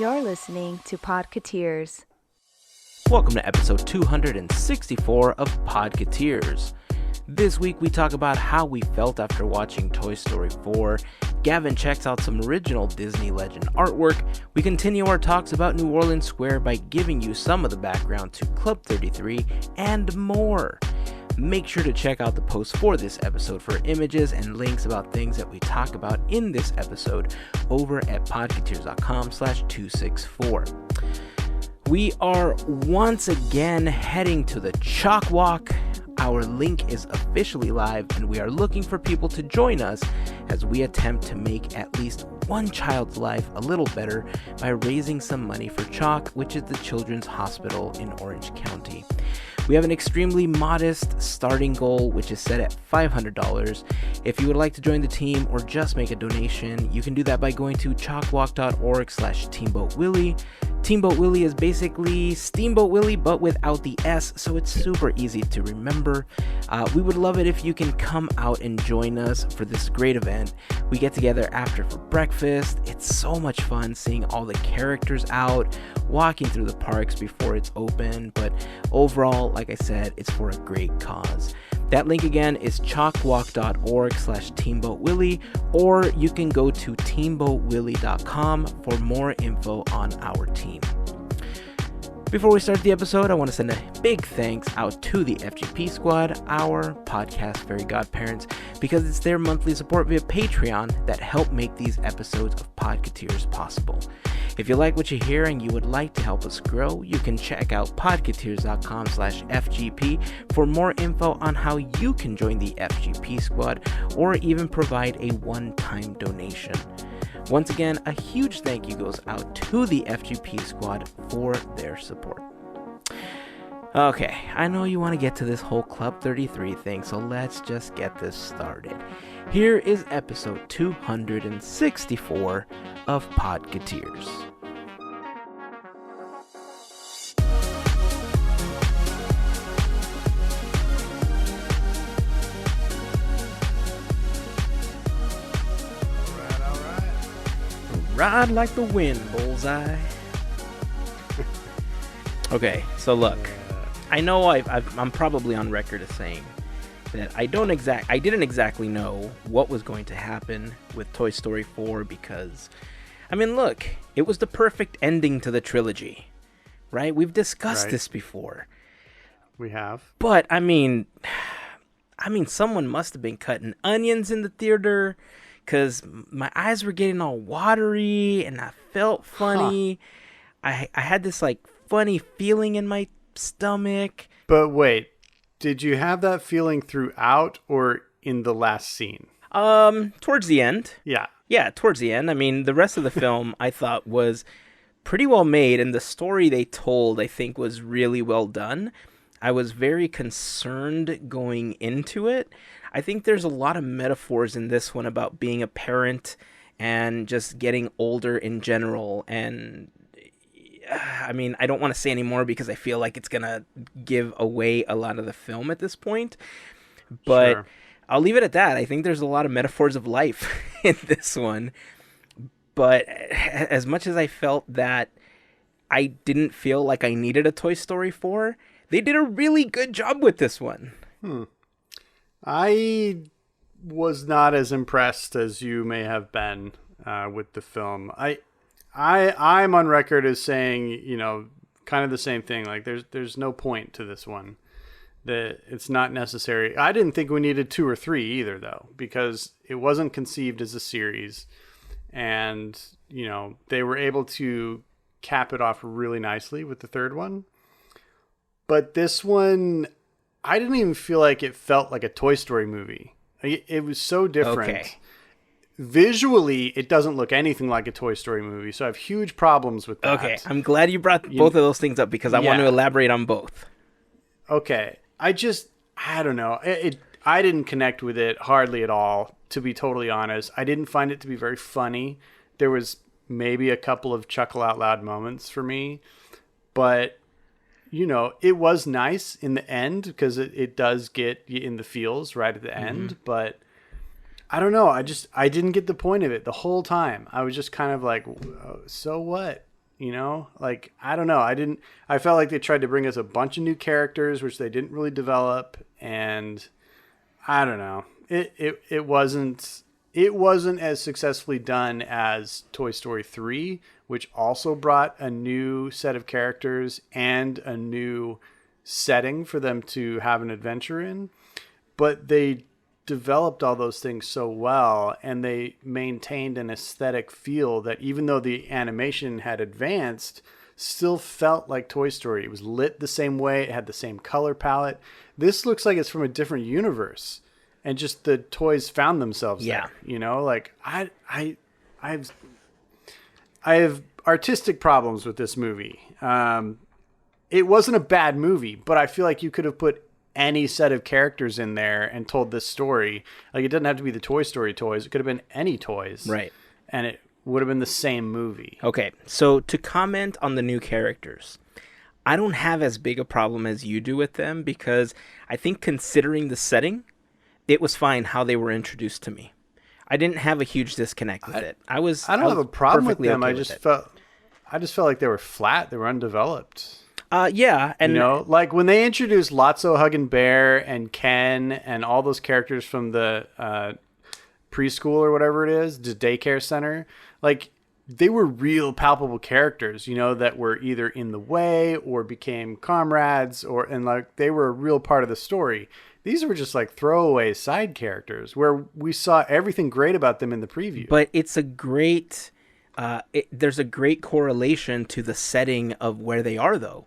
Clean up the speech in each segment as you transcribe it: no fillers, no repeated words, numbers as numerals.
You're listening to Podketeers. Welcome to episode 264 of Podketeers. This week we talk about how we felt after watching Toy Story 4. Gavin checks out some original Disney Legend artwork. We continue our talks about New Orleans Square by giving you some of the background to Club 33 and more. Make sure to check out the post for this episode for images and links about things that we talk about in this episode over at podketeers.com/264. We are once again heading to the Chalk Walk. Our link is officially live and we are looking for people to join us as we attempt to make at least one child's life a little better by raising some money for Chalk, which is the Children's Hospital in Orange County. We have an extremely modest starting goal, which is set at $500. If you would like to join the team or just make a donation, you can do that by going to chalkwalk.org/teamboatwilly. Teamboat Willie is basically Steamboat Willie, but without the S, so it's super easy to remember. We would love it if you can come out and join us for this great event. We get together after for breakfast. It's so much fun seeing all the characters out, walking through the parks before it's open, but overall, like I said, it's for a great cause. That link again is chalkwalk.org/teamboatwilly, or you can go to teamboatwilly.com for more info on our team. Before we start the episode, I want to send a big thanks out to the FGP Squad, our podcast Fairy Godparents, because it's their monthly support via Patreon that help make these episodes of Podketeers possible. If you like what you hear and you would like to help us grow, you can check out podketeers.com/FGP for more info on how you can join the FGP Squad or even provide a one-time donation. Once again, a huge thank you goes out to the FGP Squad for their support. Okay, I know you want to get to this whole Club 33 thing, so let's just get this started. Here is episode 264 of Podketeers. Ride like the wind, bullseye. Okay, so look, I know I'm probably on record as saying that I didn't exactly know what was going to happen with Toy Story 4 because, I mean, look, it was the perfect ending to the trilogy, right? We've discussed this before. We have. But, I mean, someone must have been cutting onions in the theater because my eyes were getting all watery and I felt funny. I had this, like, funny feeling in my stomach. But wait, did you have that feeling throughout or in the last scene? Towards the end. Yeah. Yeah, towards the end. I mean, the rest of the film I thought was pretty well made, and the story they told I think was really well done. I was very concerned going into it. I think there's a lot of metaphors in this one about being a parent and just getting older in general. And I mean, I don't want to say anymore because I feel like it's going to give away a lot of the film at this point. But sure, I'll leave it at that. I think there's a lot of metaphors of life in this one. But as much as I felt that I didn't feel like I needed a Toy Story 4, they did a really good job with this one. I was not as impressed as you may have been with the film. I'm on record as saying, you know, kind of the same thing. Like there's no point to this one. That it's not necessary. I didn't think we needed 2 or 3 either, though, because it wasn't conceived as a series, and you know they were able to cap it off really nicely with the 3rd one. But this one, I didn't even feel like it felt like a Toy Story movie. It was so different. Okay. Visually, it doesn't look anything like a Toy Story movie, so I have huge problems with that. Okay, I'm glad you brought both of those things up because I want to elaborate on both. Okay, I don't know. I didn't connect with it hardly at all, to be totally honest. I didn't find it to be very funny. There was maybe a couple of chuckle out loud moments for me, but you know, it was nice in the end because it does get you in the feels right at the end, but I don't know. I didn't get the point of it the whole time. I was just kind of like, so what? You know, like, I don't know. I felt like they tried to bring us a bunch of new characters, which they didn't really develop. And I don't know. It wasn't as successfully done as Toy Story 3, which also brought a new set of characters and a new setting for them to have an adventure in. But they developed all those things so well, and they maintained an aesthetic feel that, even though the animation had advanced, still felt like Toy Story. It was lit the same way. It had the same color palette. This looks like it's from a different universe, and just the toys found themselves there. You know, like I have artistic problems with this movie. It wasn't a bad movie, but I feel like you could have put any set of characters in there and told this story. Like, it doesn't have to be the Toy Story toys. It could have been any toys. Right. And it would have been the same movie. Okay, so to comment on the new characters, I don't have as big a problem as you do with them, because I think, considering the setting, it was fine how they were introduced to me. I didn't have a huge disconnect with it. I don't have a problem with them. Okay, I just felt like they were flat. They were undeveloped. Yeah, and you know, like when they introduced Lotso, Huggin' Bear, and Ken, and all those characters from the preschool or whatever it is, the daycare center, like, they were real palpable characters, you know, that were either in the way or became comrades, and like, they were a real part of the story. These were just like throwaway side characters where we saw everything great about them in the preview. But it's a great, there's a great correlation to the setting of where they are, though.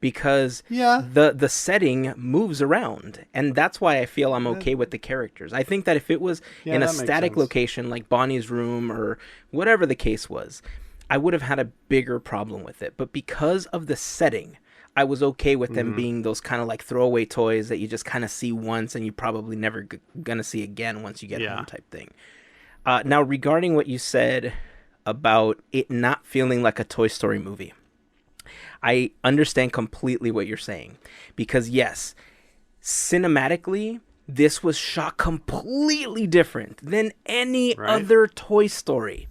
Because the setting moves around, and that's why I feel I'm okay with the characters. I think that if it was in a static location like Bonnie's room or whatever the case was, I would have had a bigger problem with it. But because of the setting, I was okay with them being those kind of like throwaway toys that you just kind of see once and you probably never gonna see again once you get home, type thing. Now, regarding what you said about it not feeling like a Toy Story movie, I understand completely what you're saying, because yes, cinematically, this was shot completely different than any other Toy Story.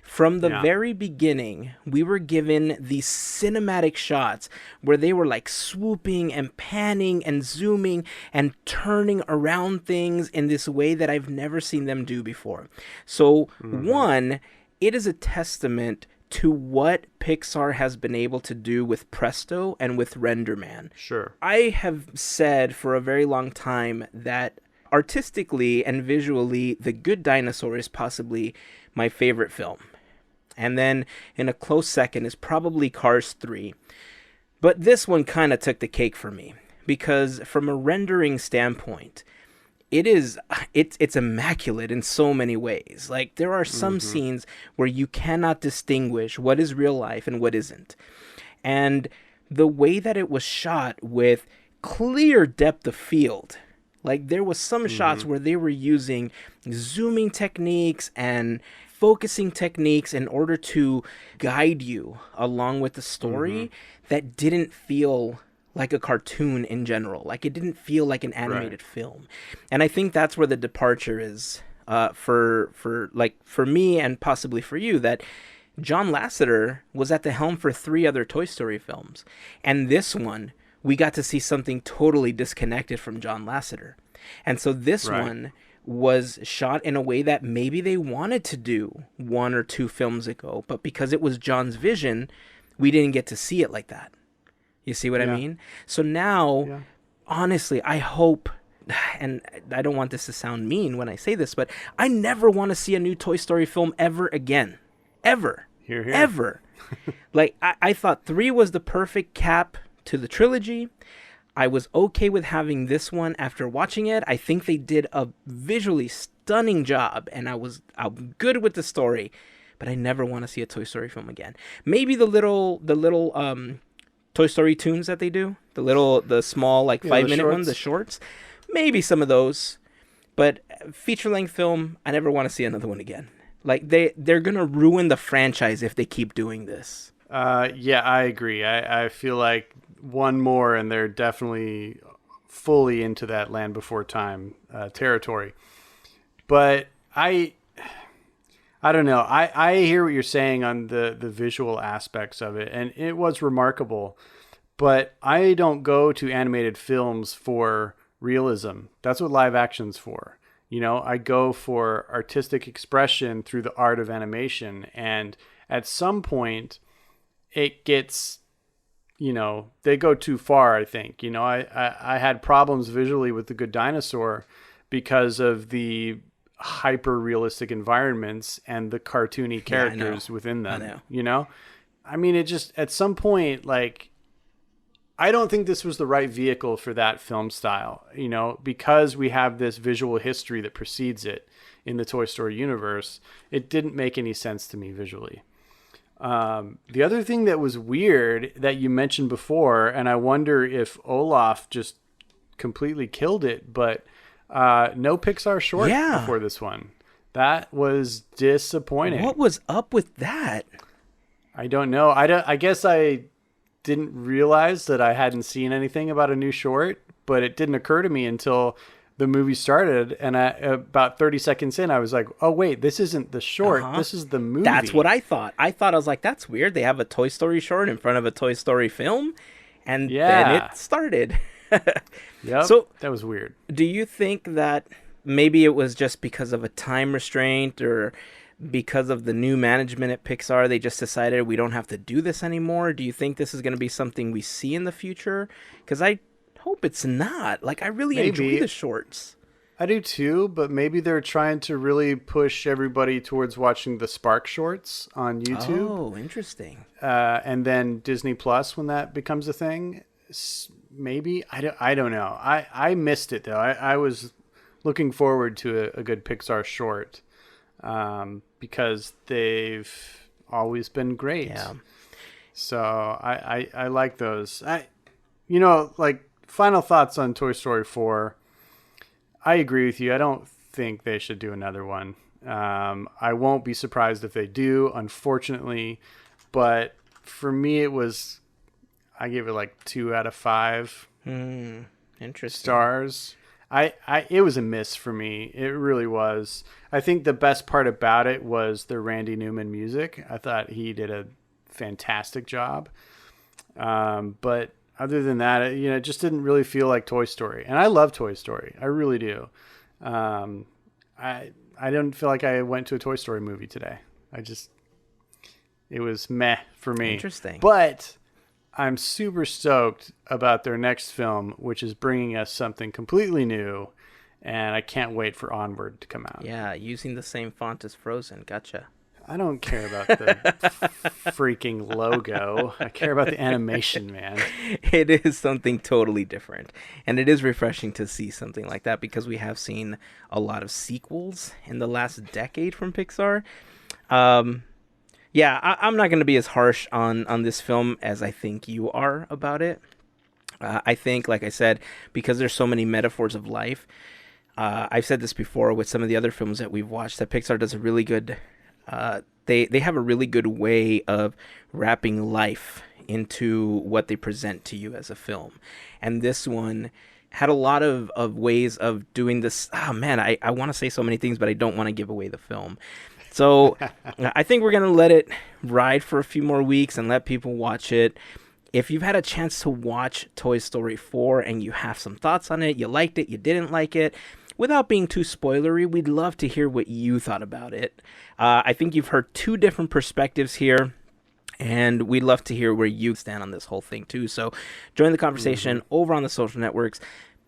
From the very beginning, we were given these cinematic shots where they were like swooping and panning and zooming and turning around things in this way that I've never seen them do before. So one, it is a testament to what Pixar has been able to do with Presto and with RenderMan. Sure. I have said for a very long time that artistically and visually, The Good Dinosaur is possibly my favorite film. And then in a close second is probably Cars 3. But this one kind of took the cake for me, because from a rendering standpoint, it's immaculate in so many ways. Like, there are some scenes where you cannot distinguish what is real life and what isn't. And the way that it was shot with clear depth of field, like, there was some shots where they were using zooming techniques and focusing techniques in order to guide you along with the story that didn't feel like a cartoon in general. Like, it didn't feel like an animated film. And I think that's where the departure is for me and possibly for you, that John Lasseter was at the helm for 3 other Toy Story films. And this one, we got to see something totally disconnected from John Lasseter. And so this one was shot in a way that maybe they wanted to do 1 or 2 films ago, but because it was John's vision, we didn't get to see it like that. You see what I mean? So now, honestly, I hope, and I don't want this to sound mean when I say this, but I never want to see a new Toy Story film ever again. Ever. Hear, hear. Ever. Like, I thought 3 was the perfect cap to the trilogy. I was okay with having this one after watching it. I think they did a visually stunning job, and I'm good with the story, but I never want to see a Toy Story film again. Maybe the little Toy Story tunes that they do, the small, like, 5-minute ones, the shorts, maybe some of those, but feature-length film, I never want to see another one again. Like, they're gonna ruin the franchise if they keep doing this. Yeah, I agree. I feel like one more and they're definitely fully into that Land Before Time territory. But I I don't know. I hear what you're saying on the visual aspects of it, and it was remarkable. But I don't go to animated films for realism. That's what live action's for. You know, I go for artistic expression through the art of animation. And at some point, it gets, you know, they go too far, I think. You know, I had problems visually with The Good Dinosaur because of the hyper realistic environments and the cartoony characters within them. I know. You know, I mean, it just at some point, like, I don't think this was the right vehicle for that film style, you know, because we have this visual history that precedes it in the Toy Story universe. It didn't make any sense to me visually. The other thing that was weird that you mentioned before, and I wonder if Olaf just completely killed it, but no Pixar short before this one. That was disappointing. What was up with that? I don't know. I guess I didn't realize that I hadn't seen anything about a new short, but it didn't occur to me until the movie started, and about 30 seconds in, I was like, oh wait, this isn't the short, this is the movie. That's what I thought. I was like, that's weird. They have a Toy Story short in front of a Toy Story film, and then it started. Yep, so that was weird. Do you think that maybe it was just because of a time restraint, or because of the new management at Pixar, they just decided we don't have to do this anymore? Do you think this is going to be something we see in the future? Because I hope it's not. Like, I really enjoy the shorts. I do too, but maybe they're trying to really push everybody towards watching the Spark shorts on YouTube. Oh, interesting. And then Disney Plus when that becomes a thing. Maybe. I don't know. I missed it, though. I was looking forward to a good Pixar short. Because they've always been great. Yeah. So I like those. You know, like, final thoughts on Toy Story 4. I agree with you. I don't think they should do another one. I won't be surprised if they do, unfortunately. But for me, I gave it like 2 out of 5 interesting stars. It was a miss for me. It really was. I think the best part about it was the Randy Newman music. I thought he did a fantastic job. But other than that, you know, it just didn't really feel like Toy Story. And I love Toy Story. I really do. I didn't feel like I went to a Toy Story movie today. It was meh for me. Interesting. But I'm super stoked about their next film, which is bringing us something completely new, and I can't wait for Onward to come out. Yeah, using the same font as Frozen. Gotcha. I don't care about the freaking logo. I care about the animation, man. It is something totally different, and it is refreshing to see something like that because we have seen a lot of sequels in the last decade from Pixar. Yeah, I'm not going to be as harsh on this film as I think you are about it. I think, like I said, because there's so many metaphors of life, I've said this before with some of the other films that we've watched, that Pixar does a really good, they have a really good way of wrapping life into what they present to you as a film. And this one had a lot of ways of doing this. Oh man, I want to say so many things, but I don't want to give away the film. So I think we're going to let it ride for a few more weeks and let people watch it. If you've had a chance to watch Toy Story 4 and you have some thoughts on it, you liked it, you didn't like it, without being too spoilery, we'd love to hear what you thought about it. I think you've heard 2 different perspectives here, and we'd love to hear where you stand on this whole thing too. So join the conversation over on the social networks.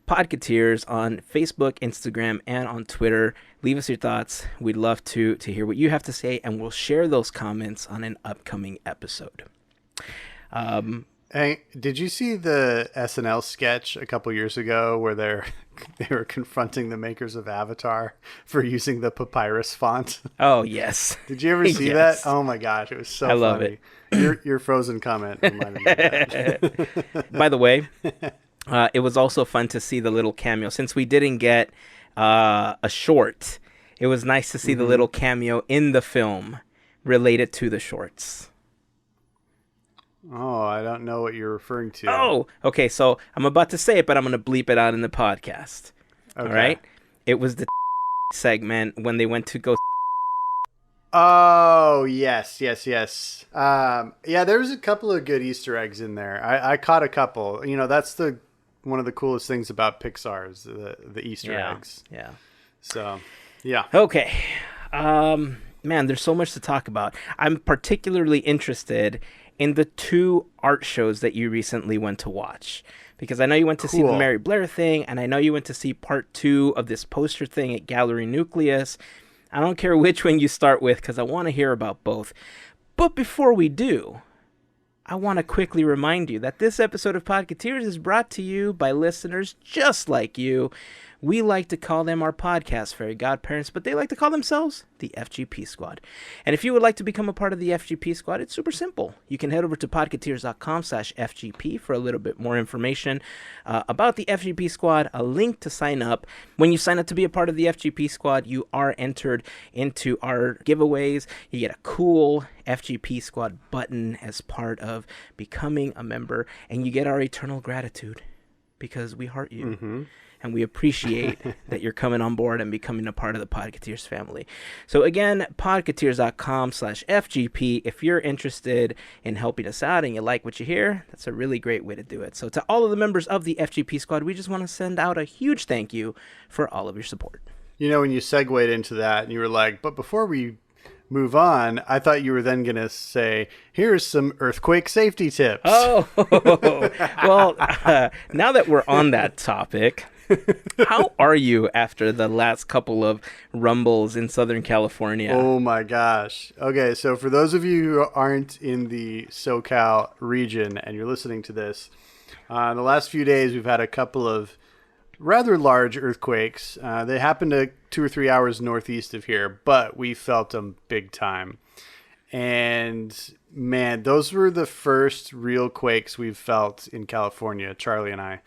Podketeers on Facebook, Instagram, and on Twitter. Leave us your thoughts. We'd love to hear what you have to say, and we'll share those comments on an upcoming episode. Hey, did you see the SNL sketch a couple years ago where they were confronting the makers of Avatar for using the papyrus font? Oh, yes. Did you ever see Yes. that? Oh my gosh, it was so I funny. love it. Your Frozen comment reminded me of that. By the way, it was also fun to see the little cameo. Since we didn't get a short, it was nice to see the little cameo in the film related to the shorts. Oh, I don't know what you're referring to. Oh, okay. So I'm about to say it, but I'm going to bleep it out in the podcast. Okay. All right. It was the segment when they went to go. Oh, yes, yes, yes. Yeah, there was a couple of good Easter eggs in there. I caught a couple. That's the one of the coolest things about Pixar is the Easter Yeah, eggs. yeah. So, yeah. Okay. Man, there's so much to talk about. I'm particularly interested in the two art shows that you recently went to watch. Because I know you went to see the Cool. Mary Blair thing, and I know you went to see part 2 of this poster thing at Gallery Nucleus. I don't care which one you start with, because I want to hear about both. But before we do, I want to quickly remind you that this episode of Podketeers is brought to you by listeners just like you. We like to call them our podcast Fairy Godparents, but they like to call themselves the FGP Squad. And if you would like to become a part of the FGP Squad, it's super simple. You can head over to podketeers.com/FGP for a little bit more information about the FGP Squad, a link to sign up. When you sign up to be a part of the FGP Squad, you are entered into our giveaways. You get a cool FGP Squad button as part of becoming a member, and you get our eternal gratitude because we heart you. Mm-hmm. And we appreciate that you're coming on board and becoming a part of the Podketeers family. So again, podketeers.com/FGP. If you're interested in helping us out and you like what you hear, that's a really great way to do it. So to all of the members of the FGP Squad, we just want to send out a huge thank you for all of your support. When you segued into that and you were like, but before we move on, I thought you were then going to say, here's some earthquake safety tips. Oh, well, now that we're on that topic, how are you after the last couple of rumbles in Southern California? Oh my gosh. Okay, so for those of you who aren't in the SoCal region and you're listening to this, in the last few days we've had a couple of rather large earthquakes. They happened 2 or 3 hours northeast of here, but we felt them big time. And man, those were the first real quakes we've felt in California, Charlie and I.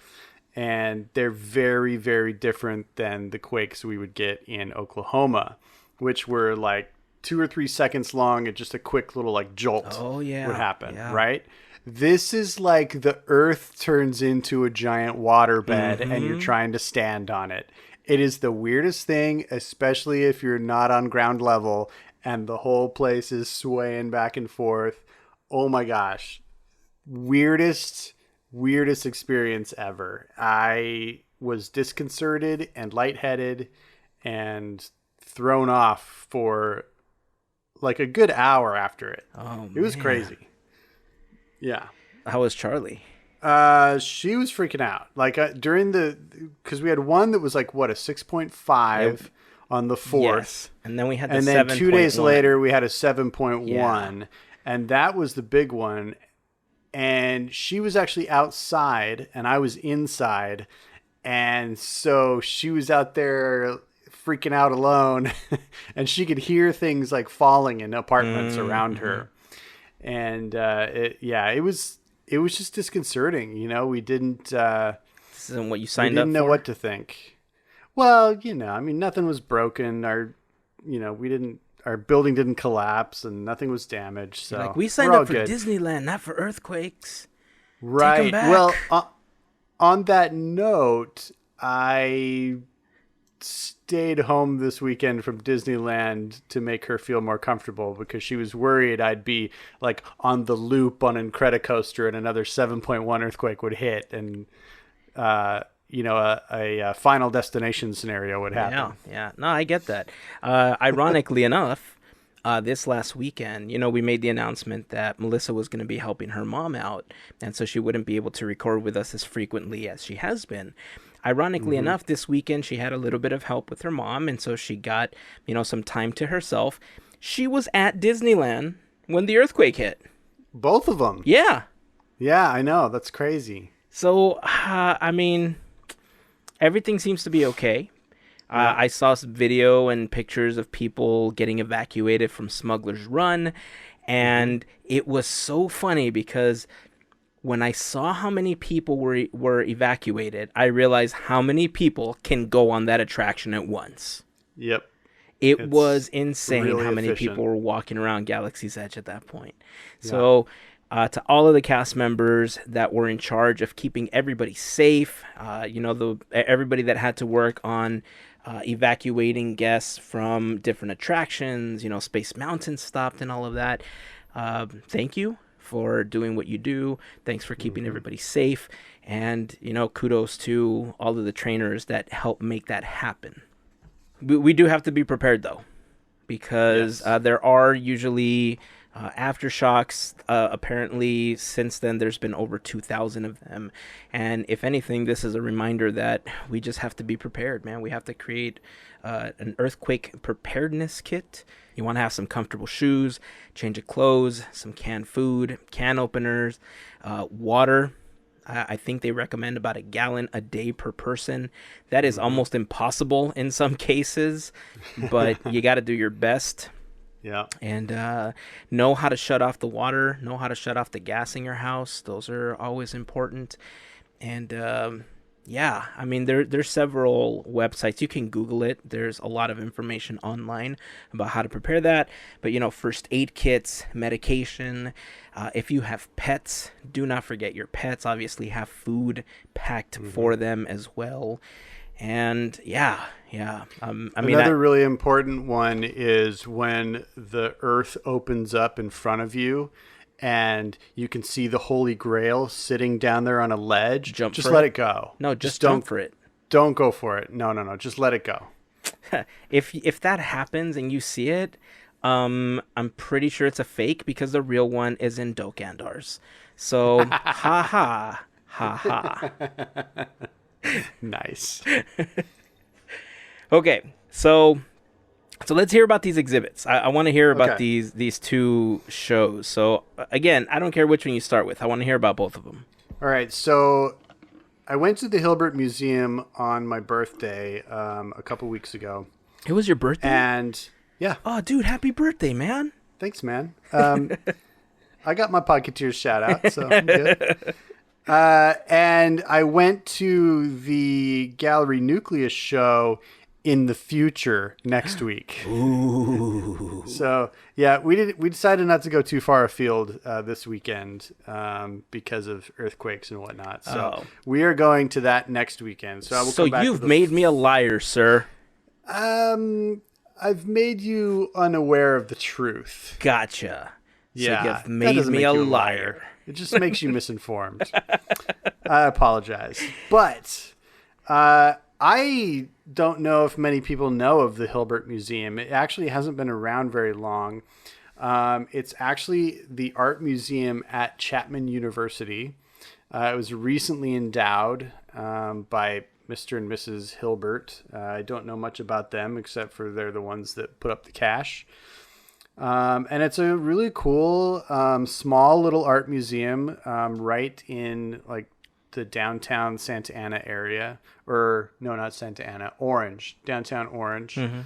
And they're very, very different than the quakes we would get in Oklahoma, which were like 2 or 3 seconds long and just a quick little like jolt would happen, right? This is like the earth turns into a giant waterbed and you're trying to stand on it. It is the weirdest thing, especially if you're not on ground level and the whole place is swaying back and forth. Oh my gosh. Weirdest experience ever. I was disconcerted and lightheaded and thrown off for like a good hour after it. It was crazy. Yeah. How was Charlie? She was freaking out. Like because we had one that was like what, a 6.5 on the 4th. Yes. And then we had the and then 2 days 7.1. later we had a 7.1. Yeah. And that was the big one. And she was actually outside and I was inside. And so she was out there freaking out alone and she could hear things like falling in apartments around her. And it was just disconcerting. We didn't This isn't what you signed up for? We didn't know what to think. Well, nothing was broken. Our building didn't collapse and nothing was damaged. So like, we signed up for Disneyland, not for earthquakes. Right. Take 'em back. Well, on that note, I stayed home this weekend from Disneyland to make her feel more comfortable because she was worried I'd be like on the loop on Incredicoaster and another 7.1 earthquake would hit and a Final Destination scenario would happen. Yeah. No, I get that. Ironically enough, this last weekend, we made the announcement that Melissa was going to be helping her mom out, and so she wouldn't be able to record with us as frequently as she has been. Ironically enough, this weekend she had a little bit of help with her mom, and so she got, some time to herself. She was at Disneyland when the earthquake hit. Both of them? Yeah. Yeah, I know. That's crazy. So, everything seems to be okay. I saw some video and pictures of people getting evacuated from Smuggler's Run, and it was so funny because when I saw how many people were evacuated, I realized how many people can go on that attraction at once. Yep. It was insane really how many efficient. people were walking around Galaxy's Edge at that point. So to all of the cast members that were in charge of keeping everybody safe, everybody that had to work on evacuating guests from different attractions. Space Mountain stopped and all of that. Thank you for doing what you do. Thanks for keeping everybody safe. And, kudos to all of the trainers that help make that happen. We do have to be prepared, though, because there are usually aftershocks. Apparently, since then, there's been over 2,000 of them. And if anything, this is a reminder that we just have to be prepared, man. We have to create an earthquake preparedness kit. You want to have some comfortable shoes, change of clothes, some canned food, can openers, water. I think they recommend about a gallon a day per person. That is almost impossible in some cases, but you got to do your best. Yeah. And know how to shut off the water, know how to shut off the gas in your house. Those are always important. And there's several websites. You can Google it. There's a lot of information online about how to prepare that. But, first aid kits, medication. If you have pets, do not forget your pets. Obviously, have food packed for them as well. And another really important one is when the earth opens up in front of you and you can see the Holy Grail sitting down there on a ledge. Just let it go. No, just jump for it. Don't go for it. No. Just let it go. If that happens and you see it, I'm pretty sure it's a fake because the real one is in Dokandars. So, ha. Nice. Okay, so let's hear about these exhibits. I want to hear about these two shows. So again, I don't care which one you start with. I want to hear about both of them. All right, so I went to the Hilbert Museum on my birthday a couple weeks ago. It was your birthday? And yeah. Oh, dude, happy birthday, man. Thanks, man. I got my Podketeers shout out, so I'm good. And I went to the Gallery Nucleus show in the future next week. Ooh. So yeah, we decided not to go too far afield this weekend because of earthquakes and whatnot. So we are going to that next weekend. So I will come back you've made me a liar, sir. I've made you unaware of the truth. Gotcha. Yeah, so you've made me a liar. It just makes you misinformed. I apologize. But I don't know if many people know of the Hilbert Museum. It actually hasn't been around very long. It's actually the art museum at Chapman University. It was recently endowed by Mr. and Mrs. Hilbert. I don't know much about them except for they're the ones that put up the cash. And it's a really cool, small little art museum right in like the downtown Santa Ana area, or no, not Santa Ana, Orange, downtown Orange. Mm-hmm.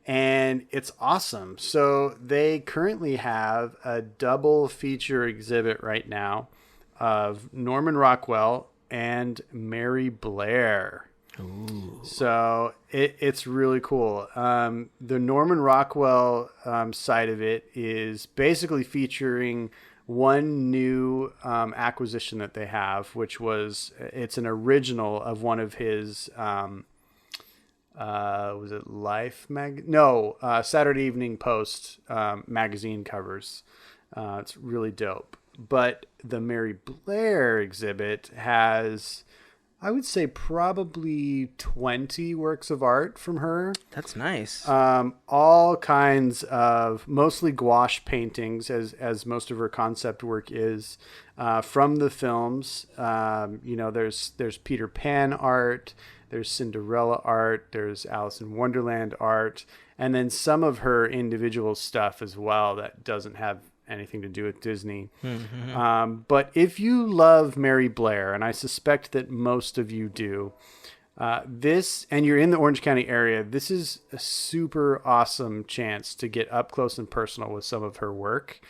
And it's awesome. So they currently have a double feature exhibit right now of Norman Rockwell and Mary Blair. Ooh. So it's really cool. The Norman Rockwell side of it is basically featuring one new acquisition that they have, which it's an original of one of his was it Life Saturday Evening Post magazine covers. It's really dope. But the Mary Blair exhibit has, I would say, probably 20 works of art from her. That's nice. All kinds of mostly gouache paintings, as most of her concept work is, from the films. There's Peter Pan art, there's Cinderella art, there's Alice in Wonderland art, and then some of her individual stuff as well that doesn't have anything to do with Disney. Mm-hmm. But if you love Mary Blair, and I suspect that most of you do, and you're in the Orange County area, this is a super awesome chance to get up close and personal with some of her work.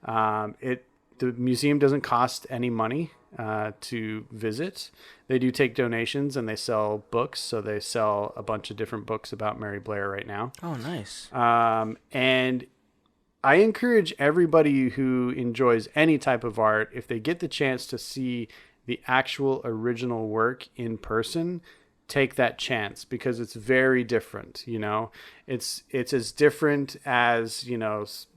The museum doesn't cost any money to visit. They do take donations and they sell books. So they sell a bunch of different books about Mary Blair right now. Oh, nice. And I encourage everybody who enjoys any type of art, if they get the chance to see the actual original work in person, take that chance because it's very different. It's as different as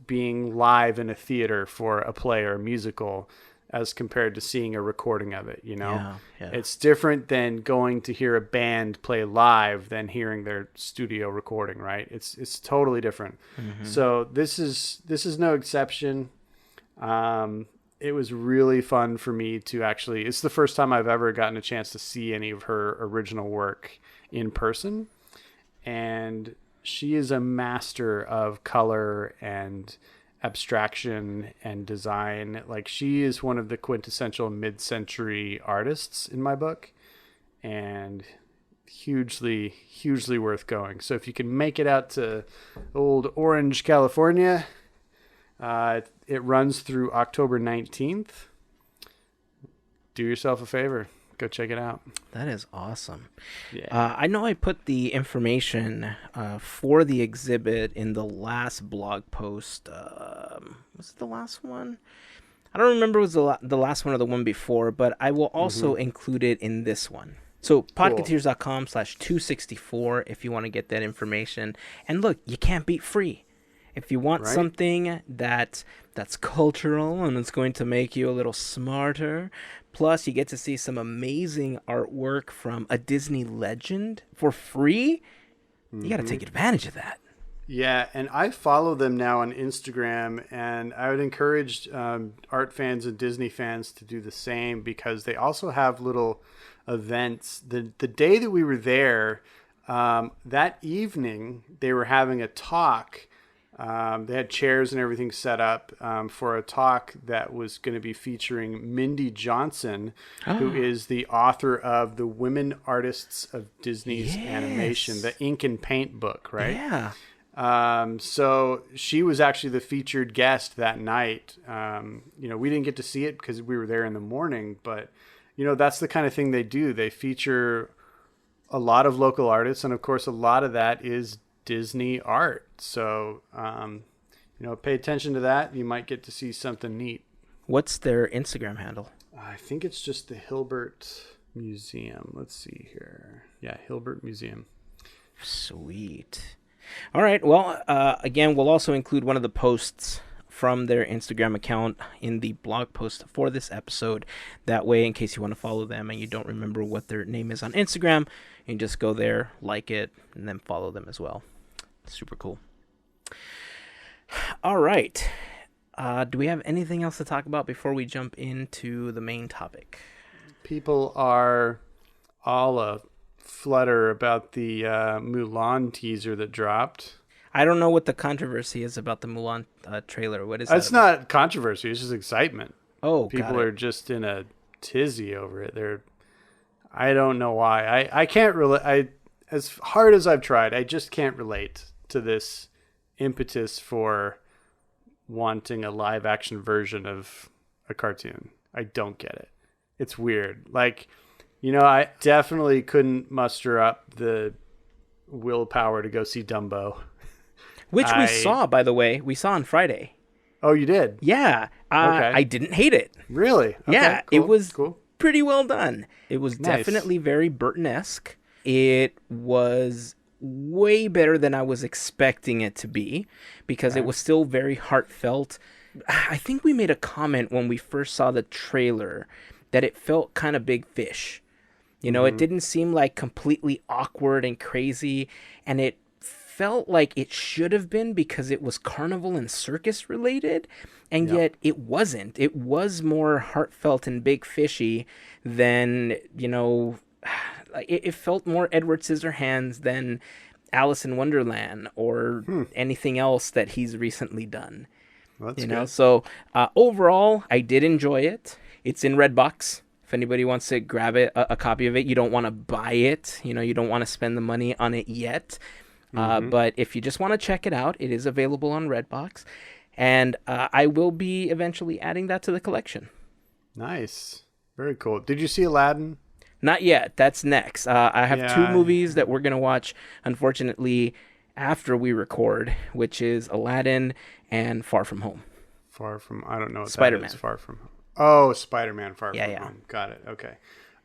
being live in a theater for a play or a musical as compared to seeing a recording of it. Yeah. It's different than going to hear a band play live than hearing their studio recording, right? It's totally different. So this is no exception. It was really fun for me to actually, it's the first time I've ever gotten a chance to see any of her original work in person. And she is a master of color and abstraction and design. Like, she is one of the quintessential mid-century artists in my book, and hugely worth going. So if you can make it out to old Orange, California, it runs through October 19th. Do yourself a favor. Go check it out. That is awesome. Yeah. I know I put the information for the exhibit in the last blog post. Was it the last one? I don't remember if it was the last one or the one before, but I will also include it in this one. So podketeers.com/264 if you want to get that information. And look, you can't beat free. If you want something that's cultural and it's going to make you a little smarter, plus you get to see some amazing artwork from a Disney legend for free, you got to take advantage of that. Yeah, and I follow them now on Instagram, and I would encourage art fans and Disney fans to do the same, because they also have little events. The day that we were there, that evening, they were having a talk. They had chairs and everything set up for a talk that was going to be featuring Mindy Johnson, who is the author of the Women Artists of Disney's Animation, the Ink and Paint book, right? Yeah. So she was actually the featured guest that night. We didn't get to see it because we were there in the morning, but that's the kind of thing they do. They feature a lot of local artists, and of course, a lot of that is Disney art. So, pay attention to that. You might get to see something neat. What's their Instagram handle? I think it's just the Hilbert Museum. Let's see here. Yeah, Hilbert Museum. Sweet. All right. Well, again, we'll also include one of the posts from their Instagram account in the blog post for this episode. That way, in case you want to follow them and you don't remember what their name is on Instagram, you can just go there, like it, and then follow them as well. Super cool. All right. Do we have anything else to talk about before we jump into the main topic? People are all flutter about the Mulan teaser that dropped. I don't know what the controversy is about the Mulan trailer. What is that? It's not controversy. It's just excitement. Oh, people are just in a tizzy over it. I don't know why. I can't relate. As hard as I've tried, I just can't relate to this impetus for wanting a live action version of a cartoon. I don't get it. It's weird. Like, I definitely couldn't muster up the willpower to go see Dumbo. Which we saw, by the way. We saw on Friday. Oh, you did? Yeah. Okay. I didn't hate it. Really? Okay, yeah, cool, it was cool. Pretty well done. It was Nice. definitely very Burton-esque. It was way better than I was expecting it to be, because it was still very heartfelt. I think we made a comment when we first saw the trailer that it felt kind of Big Fish. It didn't seem like completely awkward and crazy, and it felt like it should have been, because it was carnival and circus related, and yet it wasn't. It was more heartfelt and Big Fishy than, it felt more Edward Scissorhands than Alice in Wonderland or anything else that he's recently done. Well, that's good. So overall, I did enjoy it. It's in Redbox. If anybody wants to grab it, a copy of it, you don't want to buy it. You don't want to spend the money on it yet. But if you just want to check it out, it is available on Redbox. And I will be eventually adding that to the collection. Nice. Very cool. Did you see Aladdin? Not yet. That's next. I have two movies that we're going to watch, unfortunately, after we record, which is Aladdin and Far From Home. I don't know what Spider-Man. that is. Far From Home. Oh, Spider-Man Far From Yeah. Home. Got it. Okay.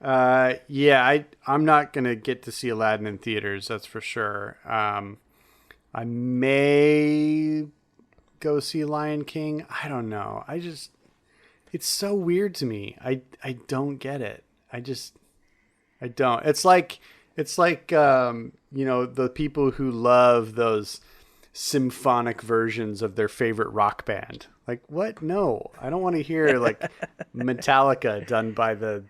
I'm not gonna get to see Aladdin in theaters. That's for sure. I may go see Lion King. I don't know. It's so weird to me. I don't get it. I don't. It's like the people who love those symphonic versions of their favorite rock band. Like, what? No, I don't want to hear like Metallica done by the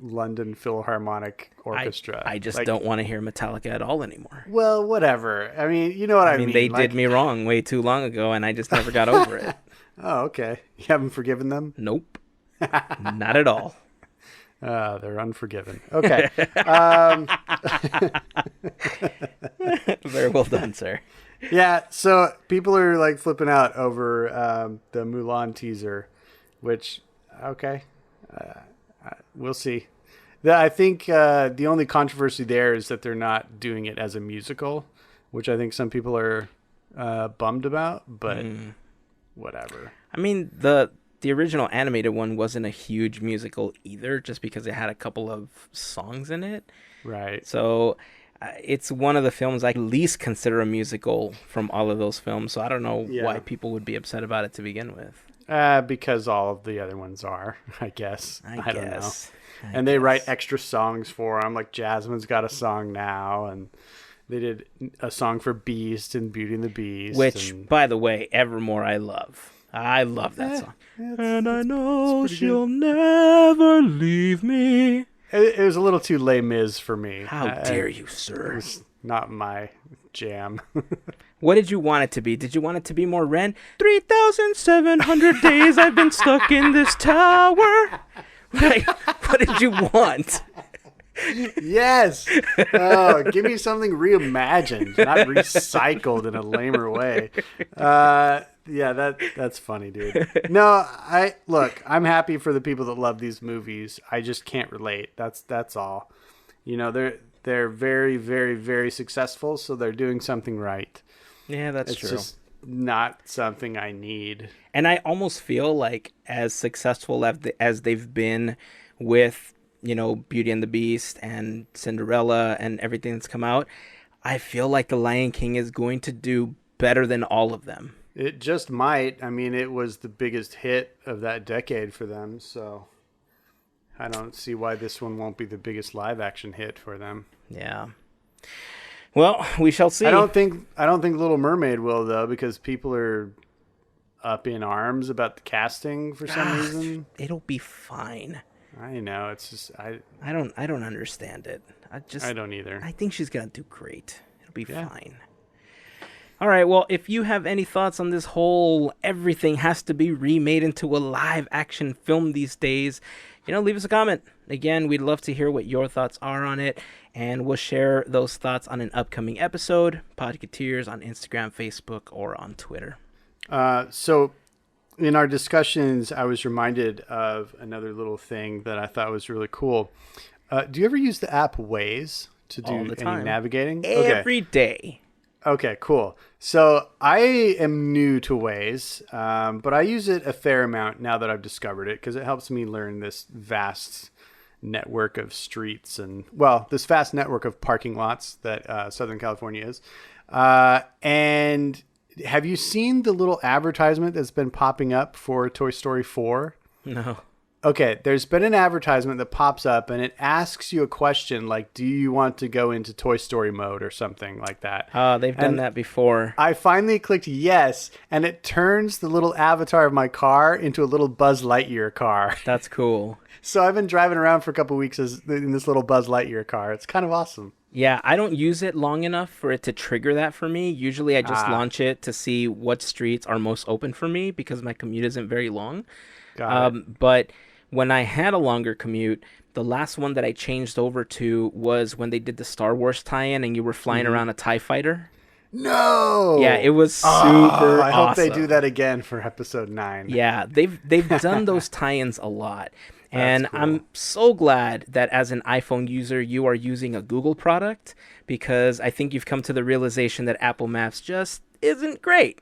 London Philharmonic Orchestra. I just don't want to hear Metallica at all anymore. Well, whatever. I mean, you know what I mean. They did me wrong way too long ago, and I just never got over it. Oh, okay. You haven't forgiven them? Nope. Not at all. They're unforgiven. Okay. Very well done, sir. Yeah, so people are like flipping out over the Mulan teaser, which, okay, we'll see. I think the only controversy there is that they're not doing it as a musical, which I think some people are bummed about, but whatever. I mean, the original animated one wasn't a huge musical either, just because it had a couple of songs in it. Right. So it's one of the films I least consider a musical from all of those films. So I don't know why people would be upset about it to begin with. Because all of the other ones are, I guess. I don't know. And they write extra songs for them. Like Jasmine's got a song now, and they did a song for Beast and Beauty and the Beast. Which, by the way, Evermore I love. I love that song. And I know she'll never leave me. It was a little too Les Mis for me. How dare you, sir? It was not my jam. What did you want it to be? Did you want it to be more Ren? 3,700 days I've been stuck in this tower. Like, what did you want? Yes. Oh, give me something reimagined, not recycled in a lamer way. Yeah, that's funny, dude. No, I'm happy for the people that love these movies. I just can't relate. That's all. You know, they're very, very, very successful, so they're doing something right. Yeah, that's true. It's just not something I need. And I almost feel like as successful as they've been with, Beauty and the Beast and Cinderella and everything that's come out, I feel like The Lion King is going to do better than all of them. It just might. I mean, it was the biggest hit of that decade for them, so I don't see why this one won't be the biggest live action hit for them. Yeah. Well, we shall see. I don't think Little Mermaid will, though, because people are up in arms about the casting for some reason. It'll be fine. I know. It's just I don't understand it. I don't either. I think she's gonna do great. It'll be fine. All right. Well, if you have any thoughts on this whole everything has to be remade into a live action film these days, leave us a comment. Again, we'd love to hear what your thoughts are on it, and we'll share those thoughts on an upcoming episode. Podketeers on Instagram, Facebook, or on Twitter. So in our discussions, I was reminded of another little thing that I thought was really cool. Do you ever use the app Waze to do any navigating? Every day. Okay, cool. So I am new to Waze, but I use it a fair amount now that I've discovered it because it helps me learn this vast network of streets and, this vast network of parking lots that Southern California is. And have you seen the little advertisement that's been popping up for Toy Story 4? No. Okay, there's been an advertisement that pops up and it asks you a question like, do you want to go into Toy Story mode or something like that? They've done that before. I finally clicked yes, and it turns the little avatar of my car into a little Buzz Lightyear car. That's cool. So I've been driving around for a couple of weeks in this little Buzz Lightyear car. It's kind of awesome. Yeah, I don't use it long enough for it to trigger that for me. Usually I just launch it to see what streets are most open for me because my commute isn't very long. Got it. But when I had a longer commute, the last one that I changed over to was when they did the Star Wars tie-in and you were flying around a TIE fighter. No! Yeah, it was super awesome. I hope they do that again for episode 9. Yeah, they've done those tie-ins a lot. And cool. I'm so glad that as an iPhone user, you are using a Google product because I think you've come to the realization that Apple Maps just isn't great.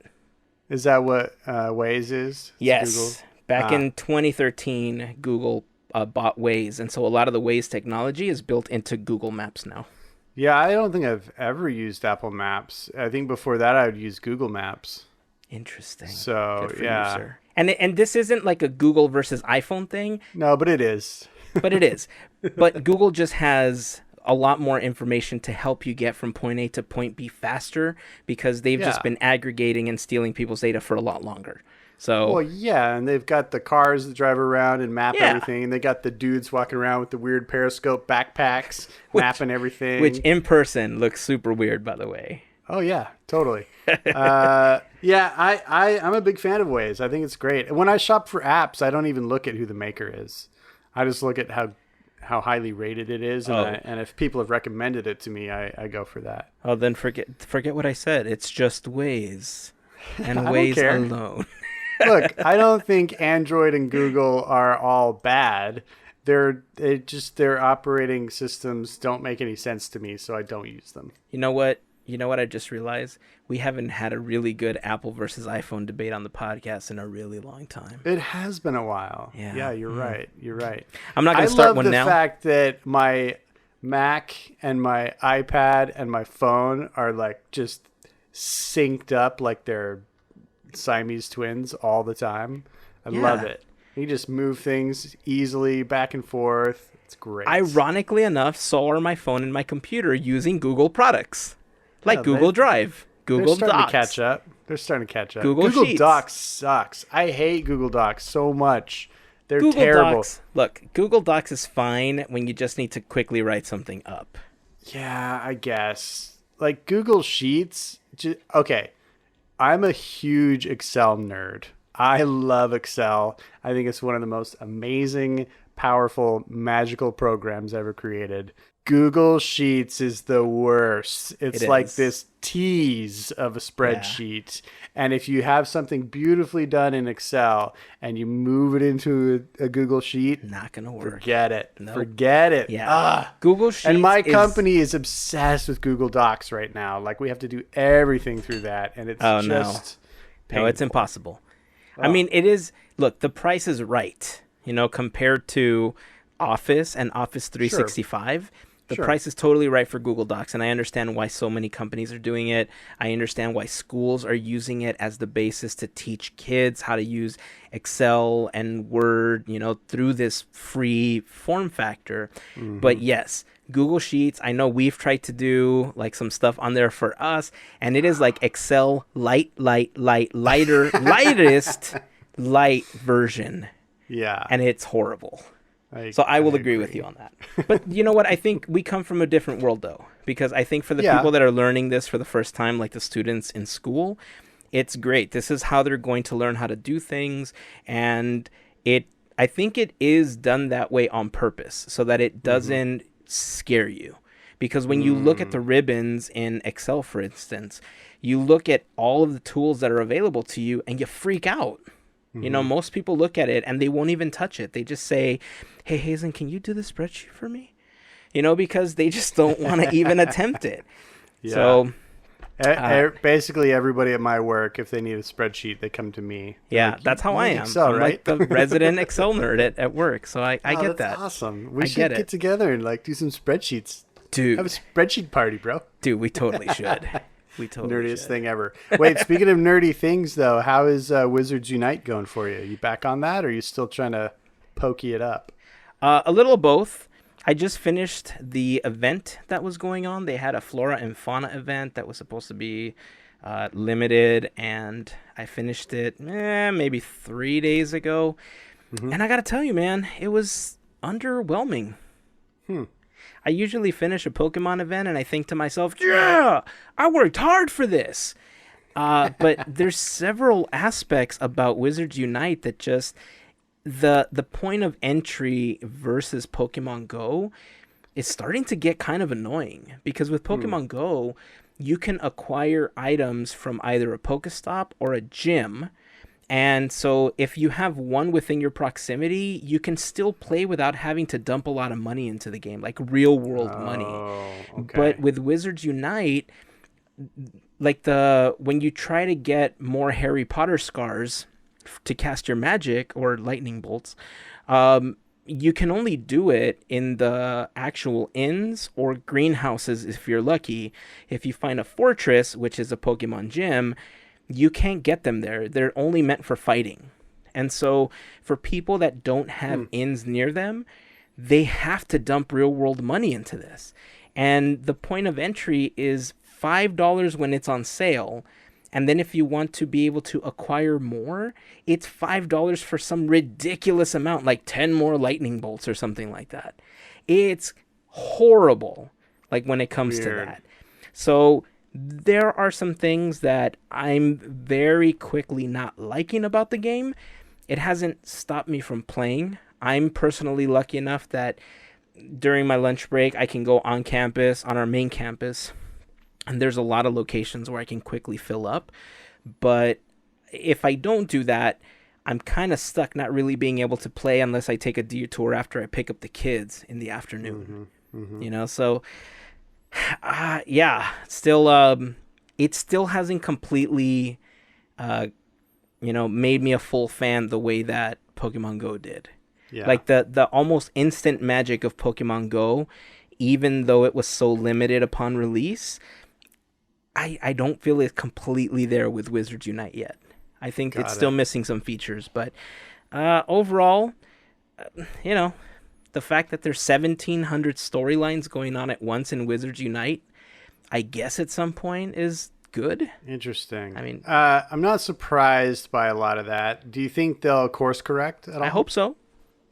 Is that what Waze is? Yes. Google? Back in 2013, Google bought Waze, and so a lot of the Waze technology is built into Google Maps now. Yeah, I don't think I've ever used Apple Maps. I think before that I would use Google Maps. Interesting. So, Good for yeah. you, sir. And this isn't like a Google versus iPhone thing. No, but it is. But it is. But Google just has a lot more information to help you get from point A to point B faster because they've just been aggregating and stealing people's data for a lot longer. So, well, yeah, and they've got the cars that drive around and map everything, and they got the dudes walking around with the weird periscope backpacks, mapping everything. Which in person looks super weird, by the way. Oh, yeah, totally. Yeah, I'm a big fan of Waze. I think it's great. When I shop for apps, I don't even look at who the maker is. I just look at how highly rated it is, and if people have recommended it to me, I go for that. Oh, then forget what I said. It's just Waze, and I don't Waze care. alone. Look, I don't think Android and Google are all bad. Their operating systems don't make any sense to me, so I don't use them. You know what? I just realized we haven't had a really good Apple versus iPhone debate on the podcast in a really long time. It has been a while. Yeah, you're right. You're right. I'm not going to start one now. I love the fact that my Mac and my iPad and my phone are like just synced up like they're Siamese twins all the time. I love it. You just move things easily back and forth. It's great. Ironically enough, so are my phone and my computer using Google products. Like Google Drive, Google Docs. They're starting to catch up. Google Sheets. Docs sucks. I hate Google Docs so much. They're Google terrible. Docs, look, Google Docs is fine when you just need to quickly write something up. Yeah, I guess. Like Google Sheets. Okay, I'm a huge Excel nerd. I love Excel. I think it's one of the most amazing, powerful, magical programs ever created. Google Sheets is the worst. It's like this tease of a spreadsheet. Yeah. And if you have something beautifully done in Excel and you move it into a Google Sheet, not going to work. Forget it. Nope. Forget it. Yeah. Google Sheets. And my company is obsessed with Google Docs right now. Like we have to do everything through that. And it's just painful. No, it's impossible. Oh. I mean, it is. Look, the price is right, compared to Office and Office 365. Sure. The price is totally right for Google Docs, and I understand why so many companies are doing it. I understand why schools are using it as the basis to teach kids how to use Excel and Word, through this free form factor. Mm-hmm. But yes, Google Sheets, I know we've tried to do like some stuff on there for us, and it is like Excel lighter, lightest light version. Yeah. And it's horrible. So I will agree with you on that. But you know what? I think we come from a different world, though, because I think for the people that are learning this for the first time, like the students in school, it's great. This is how they're going to learn how to do things. And I think it is done that way on purpose so that it doesn't scare you. Because when you look at the ribbons in Excel, for instance, you look at all of the tools that are available to you and you freak out. Most people look at it and they won't even touch it. They just say, hey, Heyzen, can you do the spreadsheet for me? Because they just don't want to even attempt it. Yeah. So basically everybody at my work, if they need a spreadsheet, they come to me. Yeah, that's how I am. Excel, I'm like the resident Excel nerd at work. So I get that. That's awesome. We should get together and do some spreadsheets. Dude. Have a spreadsheet party, bro. Dude, we totally should. Nerdiest thing ever. Wait, speaking of nerdy things, though, how is Wizards Unite going for you? You back on that, or are you still trying to pokey it up? A little of both. I just finished the event that was going on. They had a flora and fauna event that was supposed to be limited, and I finished it maybe 3 days ago. Mm-hmm. And I got to tell you, man, it was underwhelming. I usually finish a Pokemon event and I think to myself, yeah, I worked hard for this. But there's several aspects about Wizards Unite that just the point of entry versus Pokemon Go is starting to get kind of annoying, because with Pokemon Go, you can acquire items from either a Pokestop or a gym. And so if you have one within your proximity, you can still play without having to dump a lot of money into the game, like real world money. Okay. But with Wizards Unite, like when you try to get more Harry Potter scars to cast your magic or lightning bolts, you can only do it in the actual inns or greenhouses if you're lucky. If you find a fortress, which is a Pokemon gym, you can't get them there. They're only meant for fighting. And so for people that don't have inns near them, they have to dump real world money into this. And the point of entry is $5 when it's on sale. And then if you want to be able to acquire more, it's $5 for some ridiculous amount, like 10 more lightning bolts or something like that. It's horrible, like when it comes to that. So there are some things that I'm very quickly not liking about the game. It hasn't stopped me from playing. I'm personally lucky enough that during my lunch break, I can go on campus, on our main campus, and there's a lot of locations where I can quickly fill up. But if I don't do that, I'm kind of stuck not really being able to play unless I take a detour after I pick up the kids in the afternoon. You know, so still, it still hasn't completely, made me a full fan the way that Pokemon Go did. Yeah. Like the almost instant magic of Pokemon Go, even though it was so limited upon release, I don't feel it's completely there with Wizards Unite yet. I think it's still missing some features, but overall, the fact that there's 1,700 storylines going on at once in Wizards Unite, I guess at some point is good. Interesting. I mean, I'm not surprised by a lot of that. Do you think they'll course correct at all? I hope so.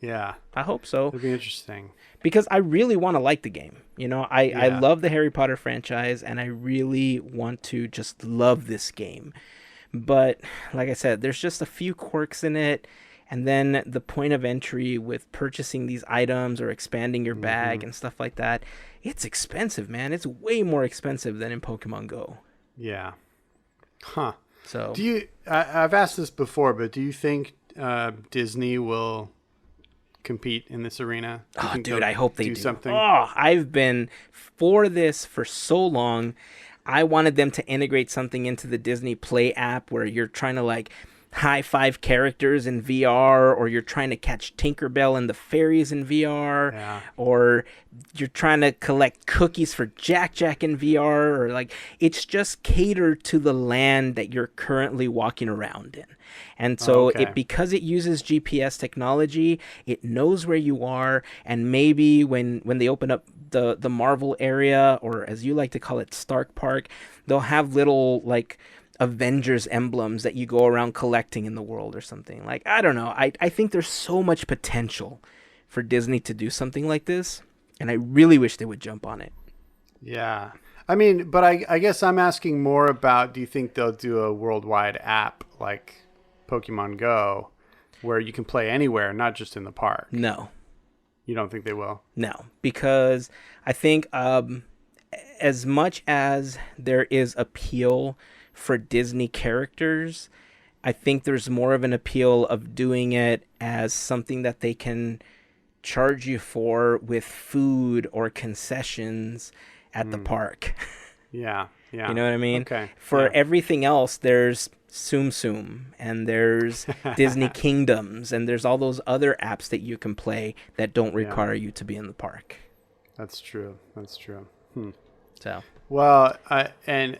Yeah. I hope so. It'll be interesting. Because I really want to like the game. I love the Harry Potter franchise, and I really want to just love this game. But like I said, there's just a few quirks in it. And then the point of entry with purchasing these items or expanding your bag and stuff like that, it's expensive, man. It's way more expensive than in Pokemon Go. Yeah. Huh. So I've asked this before, but do you think Disney will compete in this arena? Oh, dude, I hope they do something. Oh, I've been for this for so long. I wanted them to integrate something into the Disney Play app where you're trying to like high five characters in VR, or you're trying to catch Tinkerbell and the fairies in VR, or you're trying to collect cookies for Jack in VR, or like it's just catered to the land that you're currently walking around in. And so because it uses GPS technology, it knows where you are, and maybe when they open up the Marvel area, or as you like to call it, Stark Park, they'll have little like Avengers emblems that you go around collecting in the world or something. Like, I don't know. I think there's so much potential for Disney to do something like this, and I really wish they would jump on it. Yeah. I mean, but I guess I'm asking more about, do you think they'll do a worldwide app like Pokemon Go where you can play anywhere, not just in the park? No. You don't think they will? No, because I think as much as there is appeal for Disney characters, I think there's more of an appeal of doing it as something that they can charge you for with food or concessions at the park. Yeah. You know what I mean? Okay. For everything else, there's Tsum Tsum, and there's Disney Kingdoms, and there's all those other apps that you can play that don't require you to be in the park. That's true. So. Well, and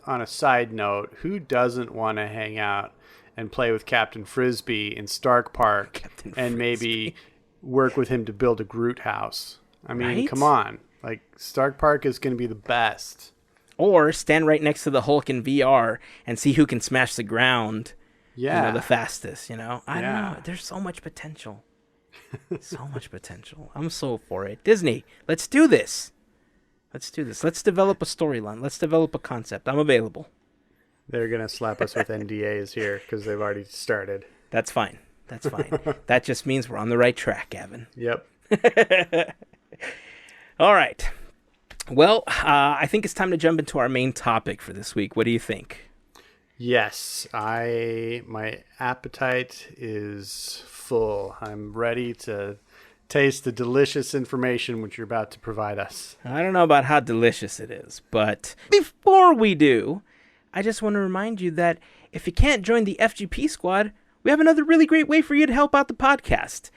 on a side note, who doesn't want to hang out and play with Captain Frisbee in Stark Park and maybe work with him to build a Groot house? I mean, come on. Like, Stark Park is going to be the best. Or stand right next to the Hulk in VR and see who can smash the ground the fastest, I don't know. There's so much potential. So much potential. I'm so for it. Disney, let's do this. Let's develop a storyline. Let's develop a concept. I'm available. They're going to slap us with NDAs here because they've already started. That's fine. That just means we're on the right track, Gavin. Yep. All right. Well, I think it's time to jump into our main topic for this week. What do you think? Yes. My appetite is full. I'm ready to taste the delicious information which you're about to provide us. I don't know about how delicious it is, but before we do, I just want to remind you that if you can't join the FGP Squad, we have another really great way for you to help out the podcast.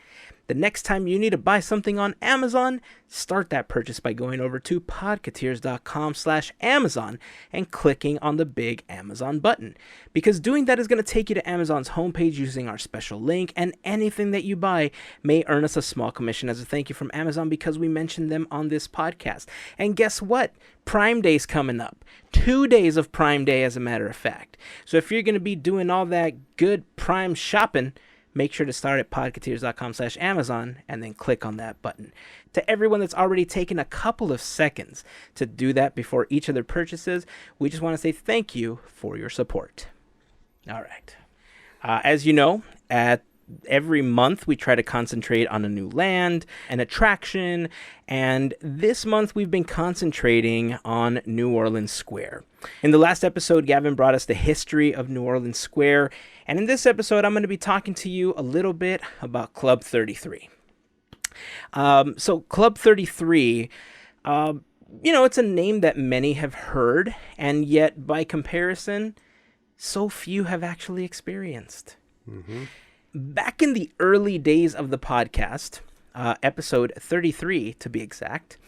The next time you need to buy something on Amazon, start that purchase by going over to podketeers.com/Amazon and clicking on the big Amazon button. Because doing that is going to take you to Amazon's homepage using our special link, and anything that you buy may earn us a small commission as a thank you from Amazon because we mentioned them on this podcast. And guess what? Prime Day's coming up. 2 days of Prime Day, as a matter of fact. So if you're going to be doing all that good Prime shopping, make sure to start at podketeers.com/Amazon and then click on that button. To everyone that's already taken a couple of seconds to do that before each of their purchases, we just want to say thank you for your support. All right. As you know, every month we try to concentrate on a new land, an attraction, and this month we've been concentrating on New Orleans Square. In the last episode, Gavin brought us the history of New Orleans Square, and in this episode I'm going to be talking to you a little bit about Club 33. So Club 33, it's a name that many have heard, and yet by comparison, so few have actually experienced. Mm-hmm. Back in the early days of the podcast, episode 33 to be exact,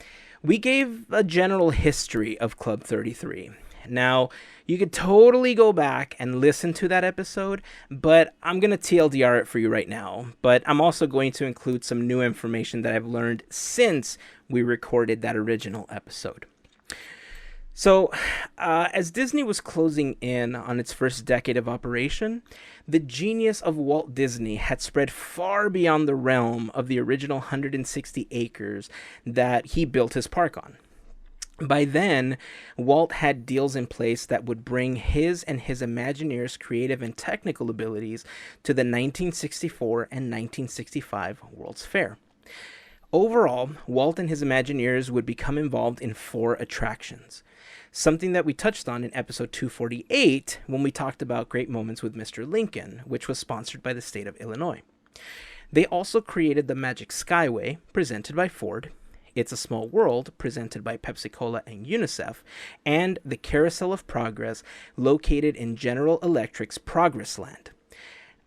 we gave a general history of Club 33. Now, you could totally go back and listen to that episode, but I'm going to TLDR it for you right now. But I'm also going to include some new information that I've learned since we recorded that original episode. So, as Disney was closing in on its first decade of operation, the genius of Walt Disney had spread far beyond the realm of the original 160 acres that he built his park on. By then, Walt had deals in place that would bring his and his Imagineers' creative and technical abilities to the 1964 and 1965 World's Fair. Overall, Walt and his Imagineers would become involved in 4 attractions. Something that we touched on in episode 248 when we talked about Great Moments with Mr. Lincoln, which was sponsored by the state of Illinois. They also created the Magic Skyway, presented by Ford, It's a Small World, presented by Pepsi-Cola and UNICEF, and the Carousel of Progress, located in General Electric's Progress Land.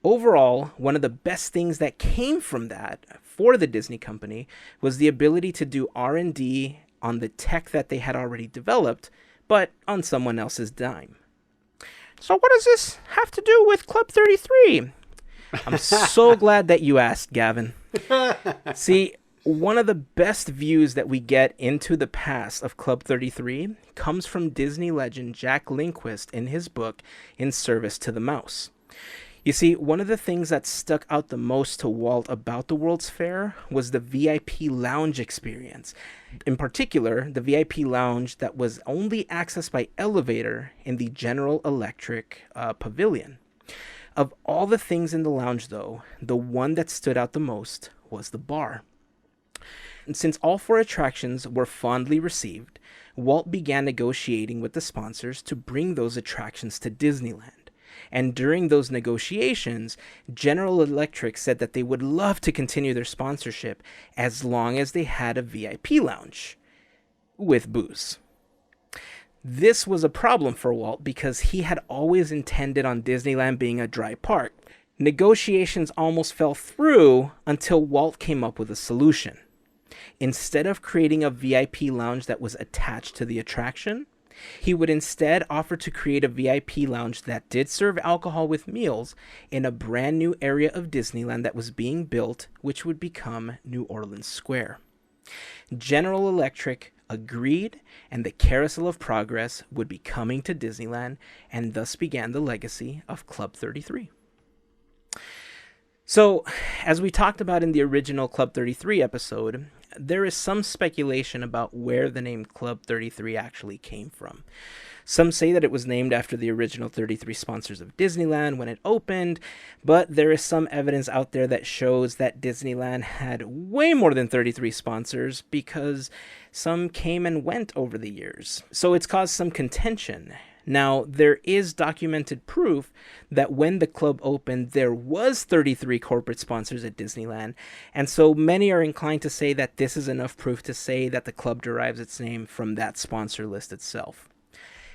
Overall, one of the best things that came from that for the Disney company was the ability to do R&D on the tech that they had already developed, but on someone else's dime. So what does this have to do with Club 33? I'm so glad that you asked, Gavin. See, one of the best views that we get into the past of Club 33 comes from Disney legend Jack Lindquist in his book, In Service to the Mouse. You see, one of the things that stuck out the most to Walt about the World's Fair was the VIP lounge experience. In particular, the VIP lounge that was only accessed by elevator in the General Electric pavilion. Of all the things in the lounge, though, the one that stood out the most was the bar. And since all 4 attractions were fondly received, Walt began negotiating with the sponsors to bring those attractions to Disneyland. And during those negotiations, General Electric said that they would love to continue their sponsorship as long as they had a VIP lounge with booze. This was a problem for Walt because he had always intended on Disneyland being a dry park. Negotiations almost fell through until Walt came up with a solution. Instead of creating a VIP lounge that was attached to the attraction, he would instead offer to create a VIP lounge that did serve alcohol with meals in a brand new area of Disneyland that was being built, which would become New Orleans Square. General Electric agreed, and the Carousel of Progress would be coming to Disneyland, and thus began the legacy of Club 33. So, as we talked about in the original Club 33 episode, there is some speculation about where the name Club 33 actually came from. Some say that it was named after the original 33 sponsors of Disneyland when it opened, but there is some evidence out there that shows that Disneyland had way more than 33 sponsors because some came and went over the years. So it's caused some contention. Now, there is documented proof that when the club opened, there was 33 corporate sponsors at Disneyland, and so many are inclined to say that this is enough proof to say that the club derives its name from that sponsor list itself.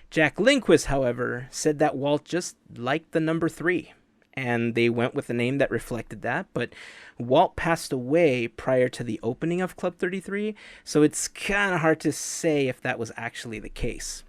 Jack Lindquist, however, said that Walt just liked the number 3, and they went with a name that reflected that. But Walt passed away prior to the opening of Club 33, so it's kind of hard to say if that was actually the case.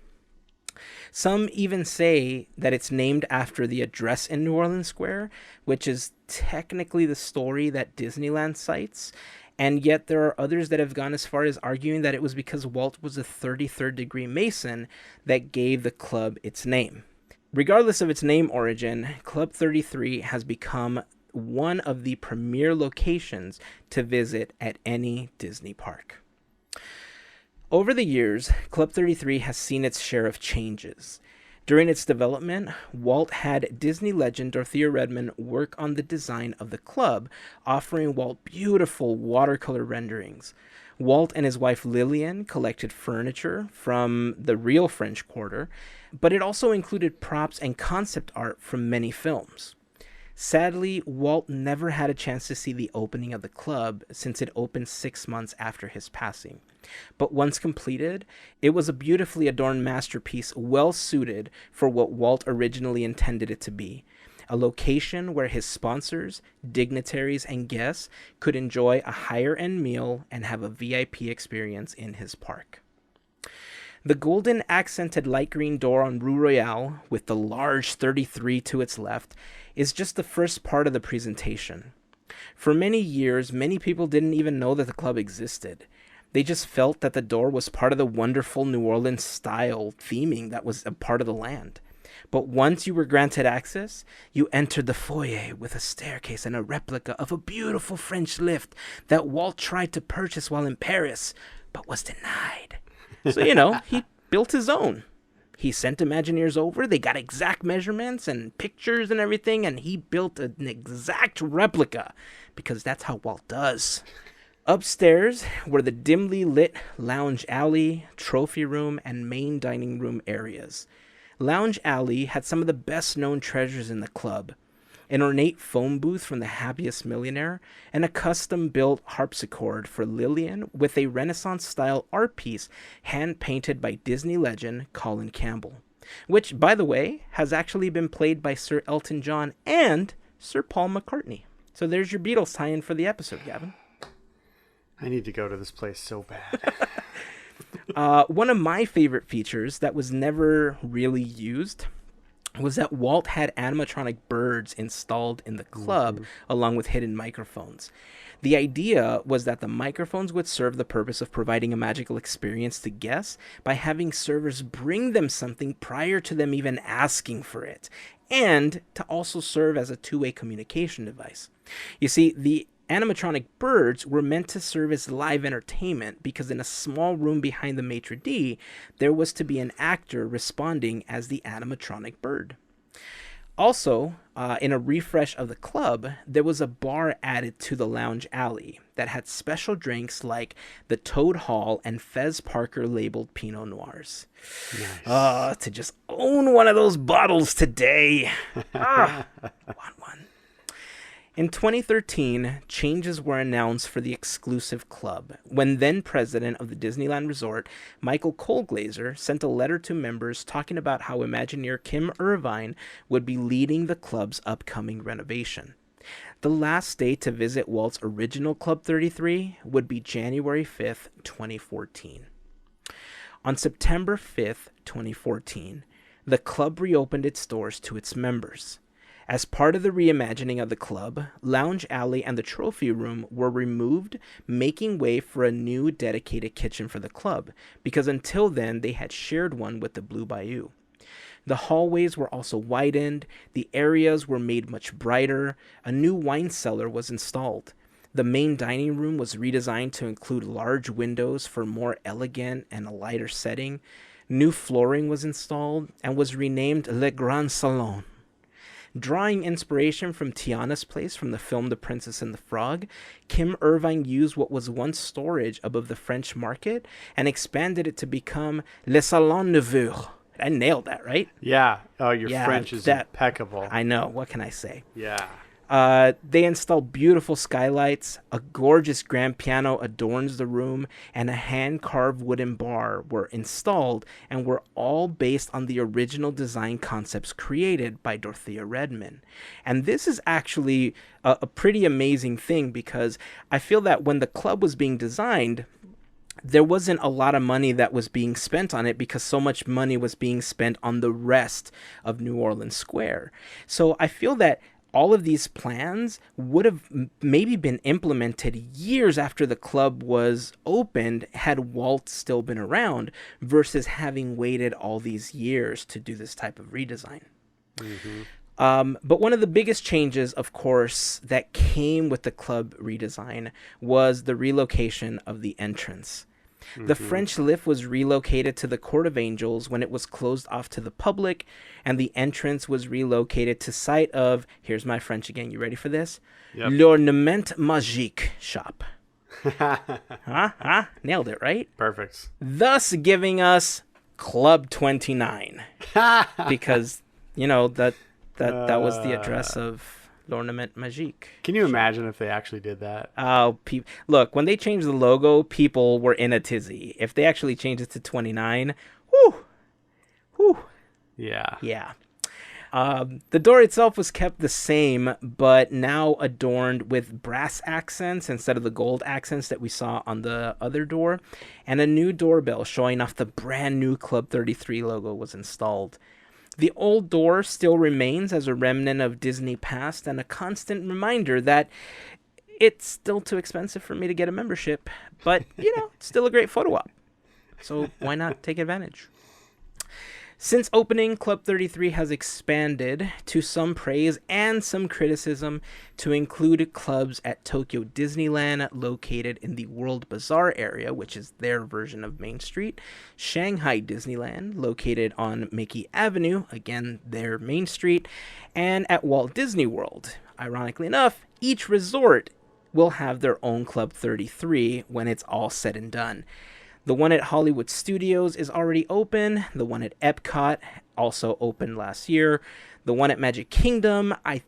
Some even say that it's named after the address in New Orleans Square, which is technically the story that Disneyland cites. And yet there are others that have gone as far as arguing that it was because Walt was a 33rd degree Mason that gave the club its name. Regardless of its name origin, Club 33 has become one of the premier locations to visit at any Disney park. Over the years, Club 33 has seen its share of changes. During its development, Walt had Disney legend Dorothea Redmond work on the design of the club, offering Walt beautiful watercolor renderings. Walt and his wife Lillian collected furniture from the real French Quarter, but it also included props and concept art from many films. Sadly, Walt never had a chance to see the opening of the club since it opened 6 months after his passing. But once completed, it was a beautifully adorned masterpiece well suited for what Walt originally intended it to be, a location where his sponsors, dignitaries, and guests could enjoy a higher-end meal and have a VIP experience in his park. The golden accented light green door on Rue Royale, with the large 33 to its left, is just the first part of the presentation. For many years, many people didn't even know that the club existed. They just felt that the door was part of the wonderful New Orleans style theming that was a part of the land. But once you were granted access, you entered the foyer with a staircase and a replica of a beautiful French lift that Walt tried to purchase while in Paris, but was denied. So, he built his own. He sent Imagineers over, they got exact measurements and pictures and everything, and he built an exact replica, because that's how Walt does. Upstairs were the dimly lit lounge alley, trophy room, and main dining room areas. Lounge alley had some of the best known treasures in the club. An ornate phone booth from the Happiest Millionaire, and a custom-built harpsichord for Lillian with a Renaissance-style art piece hand-painted by Disney legend Colin Campbell, which, by the way, has actually been played by Sir Elton John and Sir Paul McCartney. So there's your Beatles tie-in for the episode, Gavin. I need to go to this place so bad. One of my favorite features that was never really used was that Walt had animatronic birds installed in the club along with hidden microphones. The idea was that the microphones would serve the purpose of providing a magical experience to guests by having servers bring them something prior to them even asking for it, and to also serve as a two-way communication device. You see, the animatronic birds were meant to serve as live entertainment because in a small room behind the maitre d', there was to be an actor responding as the animatronic bird. Also, in a refresh of the club, there was a bar added to the lounge alley that had special drinks like the Toad Hall and Fez Parker labeled Pinot Noirs. Nice. To just own one of those bottles today. Want one. In 2013, changes were announced for the exclusive club, when then president of the Disneyland Resort, Michael Colglazer, sent a letter to members talking about how Imagineer Kim Irvine would be leading the club's upcoming renovation. The last day to visit Walt's original Club 33 would be January 5th, 2014. On September 5th, 2014, the club reopened its doors to its members. As part of the reimagining of the club, Lounge Alley and the Trophy Room were removed, making way for a new dedicated kitchen for the club, because until then they had shared one with the Blue Bayou. The hallways were also widened, the areas were made much brighter, a new wine cellar was installed. The main dining room was redesigned to include large windows for more elegant and a lighter setting. New flooring was installed and was renamed Le Grand Salon. Drawing inspiration from Tiana's place from the film The Princess and the Frog, Kim Irvine used what was once storage above the French market and expanded it to become Le Salon Neveu. I nailed that, right? Yeah. Oh, your French is impeccable. I know. What can I say? Yeah. They install beautiful skylights, a gorgeous grand piano adorns the room, and a hand-carved wooden bar were installed and were all based on the original design concepts created by Dorothea Redman. And this is actually a pretty amazing thing, because I feel that when the club was being designed, there wasn't a lot of money that was being spent on it, because so much money was being spent on the rest of New Orleans Square. So I feel that all of these plans would have maybe been implemented years after the club was opened, had Walt still been around, versus having waited all these years to do this type of redesign. But one of the biggest changes, of course, that came with the club redesign was the relocation of the entrance. The French lift was relocated to the Court of Angels when it was closed off to the public, and the entrance was relocated to site of, here's my French again, you ready for this? Yep. L'Ornement Magique shop. Nailed it, right? Perfect. Thus giving us Club 29. Because, that was the address of L'Ornement Magique. Can you imagine if they actually did that? Oh, look, when they changed the logo, people were in a tizzy. If they actually changed it to 29, whew. Yeah. The door itself was kept the same, but now adorned with brass accents instead of the gold accents that we saw on the other door, and a new doorbell showing off the brand new Club 33 logo was installed. The old door still remains as a remnant of Disney past and a constant reminder that it's still too expensive for me to get a membership, but, it's still a great photo op. So why not take advantage? Since opening, Club 33 has expanded, to some praise and some criticism, to include clubs at Tokyo Disneyland, located in the World Bazaar area, which is their version of Main Street, Shanghai Disneyland, located on Mickey Avenue, again, their Main Street, and at Walt Disney World. Ironically enough, each resort will have their own Club 33 when it's all said and done. The one at Hollywood Studios is already open. The one at Epcot also opened last year. The one at Magic Kingdom, I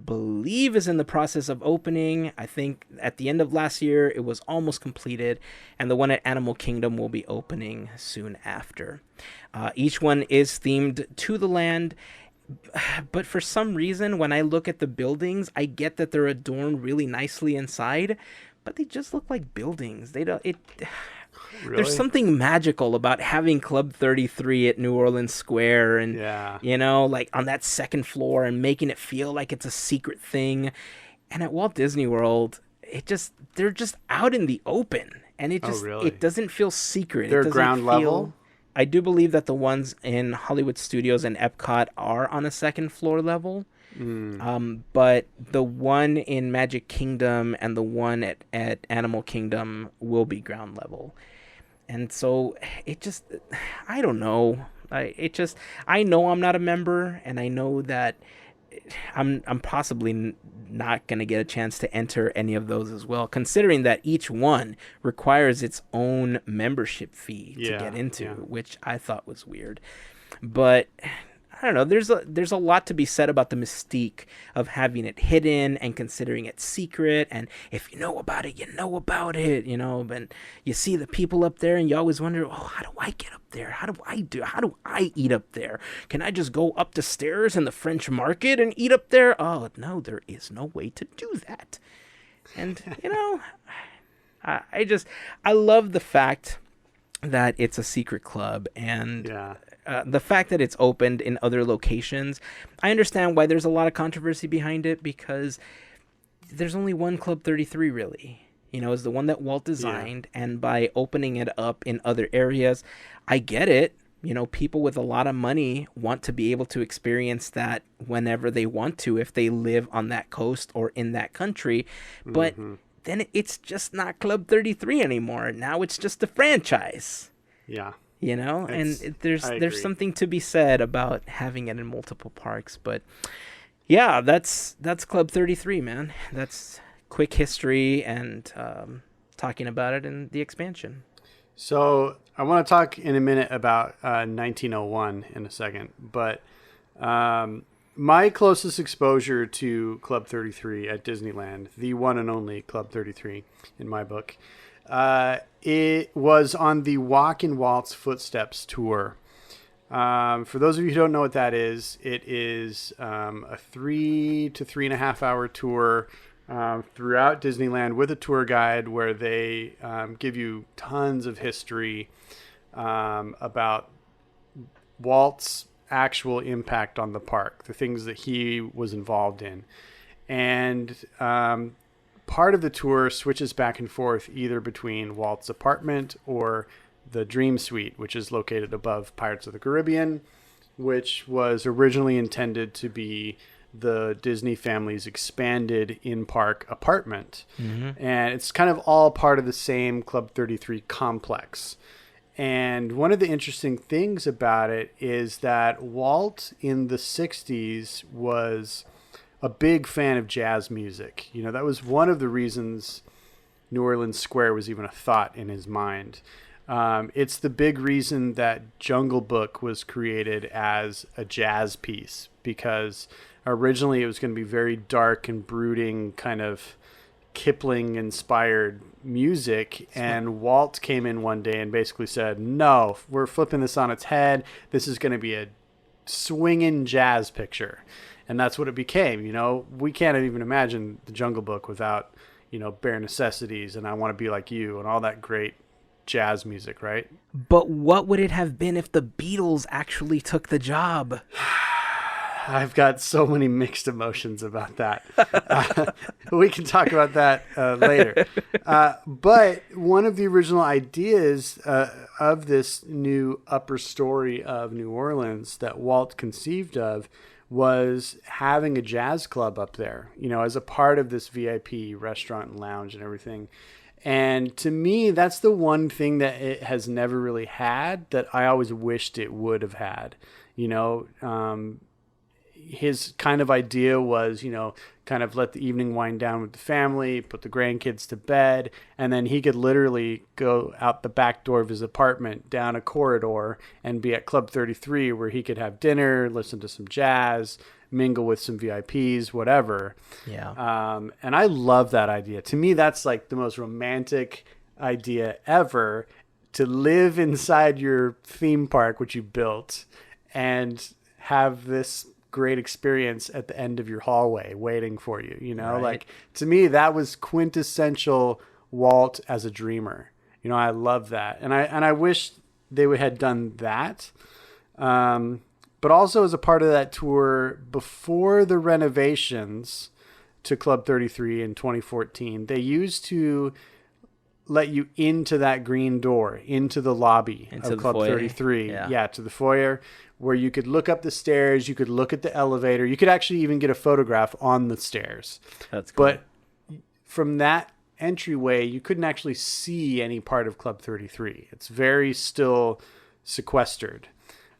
believe, is in the process of opening. I think at the end of last year, it was almost completed. And the one at Animal Kingdom will be opening soon after. Each one is themed to the land. But for some reason, when I look at the buildings, I get that they're adorned really nicely inside, but they just look like buildings. Really? There's something magical about having Club 33 at New Orleans Square and, like on that second floor and making it feel like it's a secret thing. And at Walt Disney World, they're just out in the open, and it doesn't feel secret. They're it doesn't ground level? I do believe that the ones in Hollywood Studios and Epcot are on a second floor level. But the one in Magic Kingdom and the one at Animal Kingdom will be ground level. And so I don't know. I know I'm not a member, and I know that I'm possibly not going to get a chance to enter any of those as well, considering that each one requires its own membership fee to get into, which I thought was weird. But I don't know. There's a lot to be said about the mystique of having it hidden and considering it secret. And if you know about it, you know about it, And you see the people up there, and you always wonder, how do I get up there? How do I eat up there? Can I just go up the stairs in the French market and eat up there? Oh, no, there is no way to do that. And, I love the fact that it's a secret club, and the fact that it's opened in other locations. I understand why there's a lot of controversy behind it, because there's only one Club 33 really, is the one that Walt designed. And by opening it up in other areas, I get it. People with a lot of money want to be able to experience that whenever they want to, if they live on that coast or in that country. But then it's just not Club 33 anymore. Now it's just a franchise. Yeah. And there's something to be said about having it in multiple parks. But yeah, that's Club 33, man. That's quick history and talking about it in the expansion. So I want to talk in a minute about 1901 in a second, but my closest exposure to Club 33 at Disneyland, the one and only Club 33 in my book, it was on the Walk in Walt's Footsteps tour. For those of you who don't know what that is, it is a 3 to 3.5 hour tour throughout Disneyland with a tour guide where they give you tons of history about Walt's actual impact on the park, the things that he was involved in. And part of the tour switches back and forth either between Walt's apartment or the Dream Suite, which is located above Pirates of the Caribbean, which was originally intended to be the Disney family's expanded in-park apartment. And it's kind of all part of the same Club 33 complex. And one of the interesting things about it is that Walt in the 60s was a big fan of jazz music. You know, that was one of the reasons New Orleans Square was even a thought in his mind. It's the big reason that Jungle Book was created as a jazz piece, because originally it was going to be very dark and brooding, kind of Kipling inspired music, and Walt came in one day and basically said, no, we're flipping this on its head. This is going to be a swinging jazz picture. And that's what it became. You know, we can't even imagine the Jungle Book without, you know, Bare Necessities and I Want to Be Like You and all that great jazz music, right? But what would it have been if the Beatles actually took the job? I've got so many mixed emotions about that. We can talk about that later. But one of the original ideas of this new upper story of New Orleans that Walt conceived of was having a jazz club up there, you know, as a part of this VIP restaurant and lounge and everything. And to me, that's the one thing that it has never really had that I always wished it would have had. You know, his kind of idea was, you know, kind of let the evening wind down with the family, put the grandkids to bed, and then he could literally go out the back door of his apartment, down a corridor, and be at Club 33 where he could have dinner, listen to some jazz, mingle with some VIPs, whatever. Yeah. And I love that idea. To me, that's like the most romantic idea ever, to live inside your theme park, which you built, and have this great experience at the end of your hallway waiting for you. You know, Right. like, to me, that was quintessential Walt as a dreamer. You know, I love that. And I wish they had done that. But also as a part of that tour, before the renovations to Club 33 in 2014, they used to let you into that green door, into the lobby Into of the Club foyer. 33. Yeah. Yeah, to the foyer, where you could look up the stairs, you could look at the elevator, you could actually even get a photograph on the stairs. That's cool. But from that entryway, you couldn't actually see any part of Club 33. It's very still sequestered.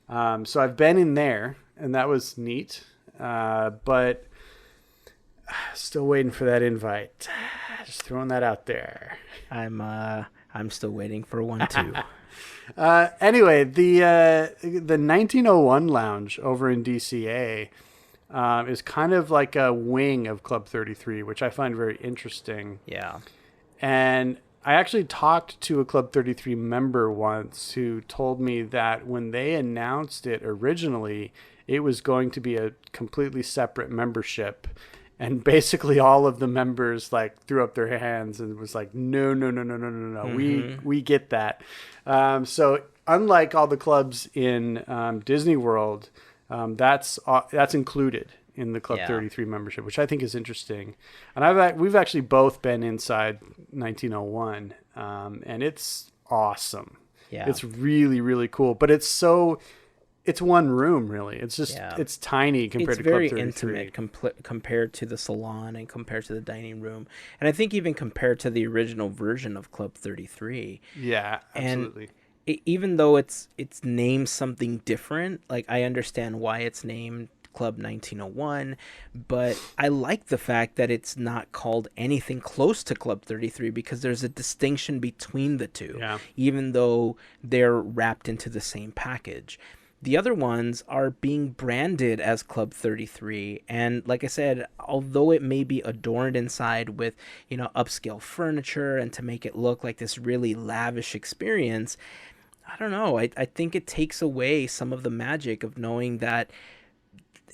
So I've been in there, and that was neat. But still waiting for that invite. Just throwing that out there. I'm still waiting for one too. Anyway, the 1901 Lounge over in DCA is kind of like a wing of Club 33, which I find very interesting. Yeah. And I actually talked to a Club 33 member once who told me that when they announced it originally, it was going to be a completely separate membership. And basically all of the members like threw up their hands and was like, no. Mm-hmm. We get that. So unlike all the clubs in Disney World, that's included in the Club Yeah. 33 membership, which I think is interesting. And we've actually both been inside 1901, and it's awesome. Yeah. It's really, really cool. But it's one room, really. It's just, Yeah. it's tiny compared It's to very Club 33. intimate compared to the salon and compared to the dining room. And I think even compared to the original version of Club 33. Yeah, And absolutely. even though it's named something different, like I understand why it's named Club 1901, but I like the fact that it's not called anything close to Club 33 because there's a distinction between the two, Yeah. even though they're wrapped into the same package. the other ones are being branded as Club 33. And like I said, although it may be adorned inside with, upscale furniture and to make it look like this really lavish experience, I don't know. I think it takes away some of the magic of knowing that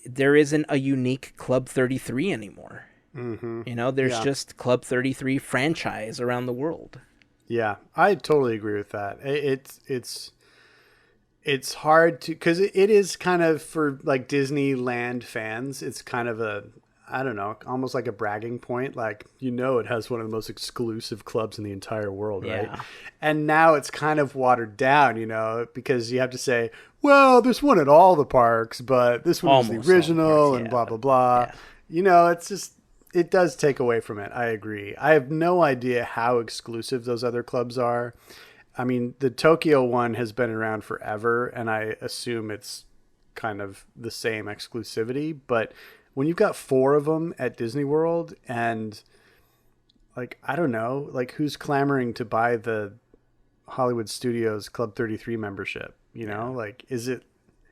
there isn't a unique Club 33 anymore. Mm-hmm. There's just Club 33 franchise around the world. Yeah, I totally agree with that. It's hard to, because it is kind of, for like Disneyland fans, it's kind of a, I don't know, almost like a bragging point. Like, it has one of the most exclusive clubs in the entire world, right? Yeah. And now it's kind of watered down, because you have to say, well, there's one at all the parks, but this one Almost was the original, parks, and yeah. blah, blah, blah. Yeah. It's just, it does take away from it. I agree. I have no idea how exclusive those other clubs are. I mean, the Tokyo one has been around forever, and I assume it's kind of the same exclusivity. But when you've got 4 of them at Disney World, and like, I don't know, like, who's clamoring to buy the Hollywood Studios Club 33 membership? Like, is it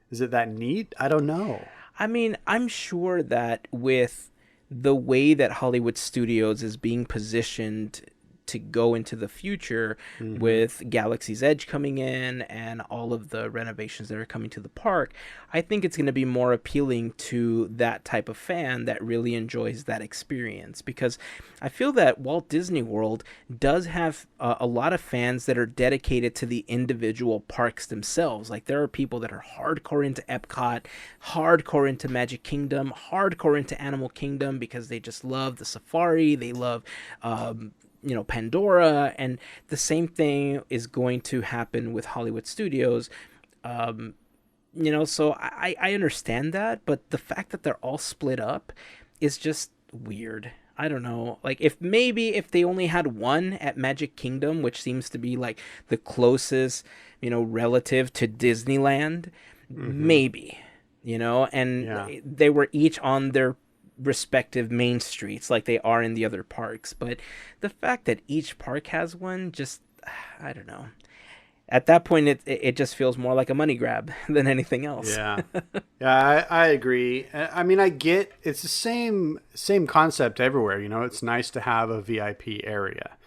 that neat? I don't know. I mean, I'm sure that with the way that Hollywood Studios is being positioned to go into the future, with Galaxy's Edge coming in and all of the renovations that are coming to the park, I think it's going to be more appealing to that type of fan that really enjoys that experience. Because I feel that Walt Disney World does have a lot of fans that are dedicated to the individual parks themselves. Like, there are people that are hardcore into Epcot, hardcore into Magic Kingdom, hardcore into Animal Kingdom, because they just love the safari, they love Pandora, and the same thing is going to happen with Hollywood Studios. So I understand that, but the fact that they're all split up is just weird. I don't know. Like, if they only had one at Magic Kingdom, which seems to be like the closest, relative to Disneyland, maybe, and they were each on their respective main streets like they are in the other parks. But the fact that each park has one, just, I don't know. At that point, it just feels more like a money grab than anything else. Yeah, I agree. I mean, I get it's the same concept everywhere. It's nice to have a VIP area.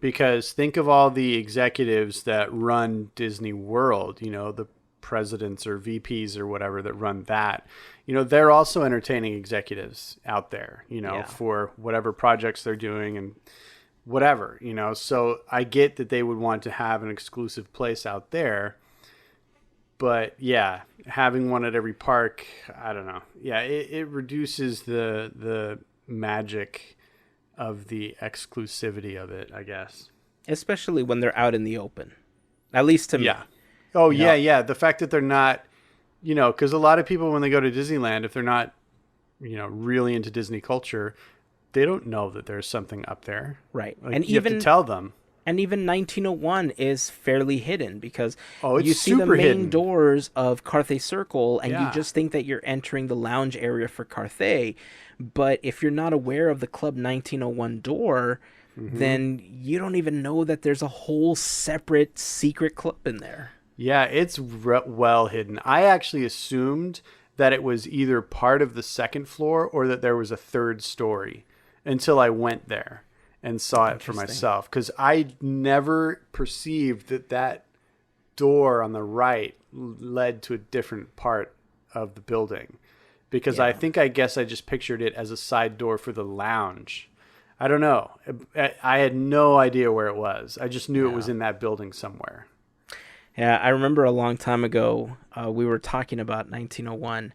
Because think of all the executives that run Disney World. The presidents or VPs or whatever that run that. They're also entertaining executives out there. For whatever projects they're doing and whatever, so I get that they would want to have an exclusive place out there, but yeah, having one at every park, I don't know. Yeah, it reduces the magic of the exclusivity of it, I guess. Especially when they're out in the open, at least to me. Yeah. Oh, yeah. The fact that they're not, because a lot of people, when they go to Disneyland, if they're not, really into Disney culture, they don't know that there's something up there. Right. Like, And you have to tell them. And even 1901 is fairly hidden, because it's you see the super main hidden. doors of Carthay Circle, and Yeah. you just think that you're entering the lounge area for Carthay. But if you're not aware of the Club 1901 door, then you don't even know that there's a whole separate secret club in there. Yeah, it's well hidden. I actually assumed that it was either part of the second floor or that there was a third story until I went there and saw it for myself. Because I never perceived that door on the right led to a different part of the building. Because I guess I just pictured it as a side door for the lounge. I don't know. I had no idea where it was. I just knew it was in that building somewhere. Yeah, I remember a long time ago, we were talking about 1901,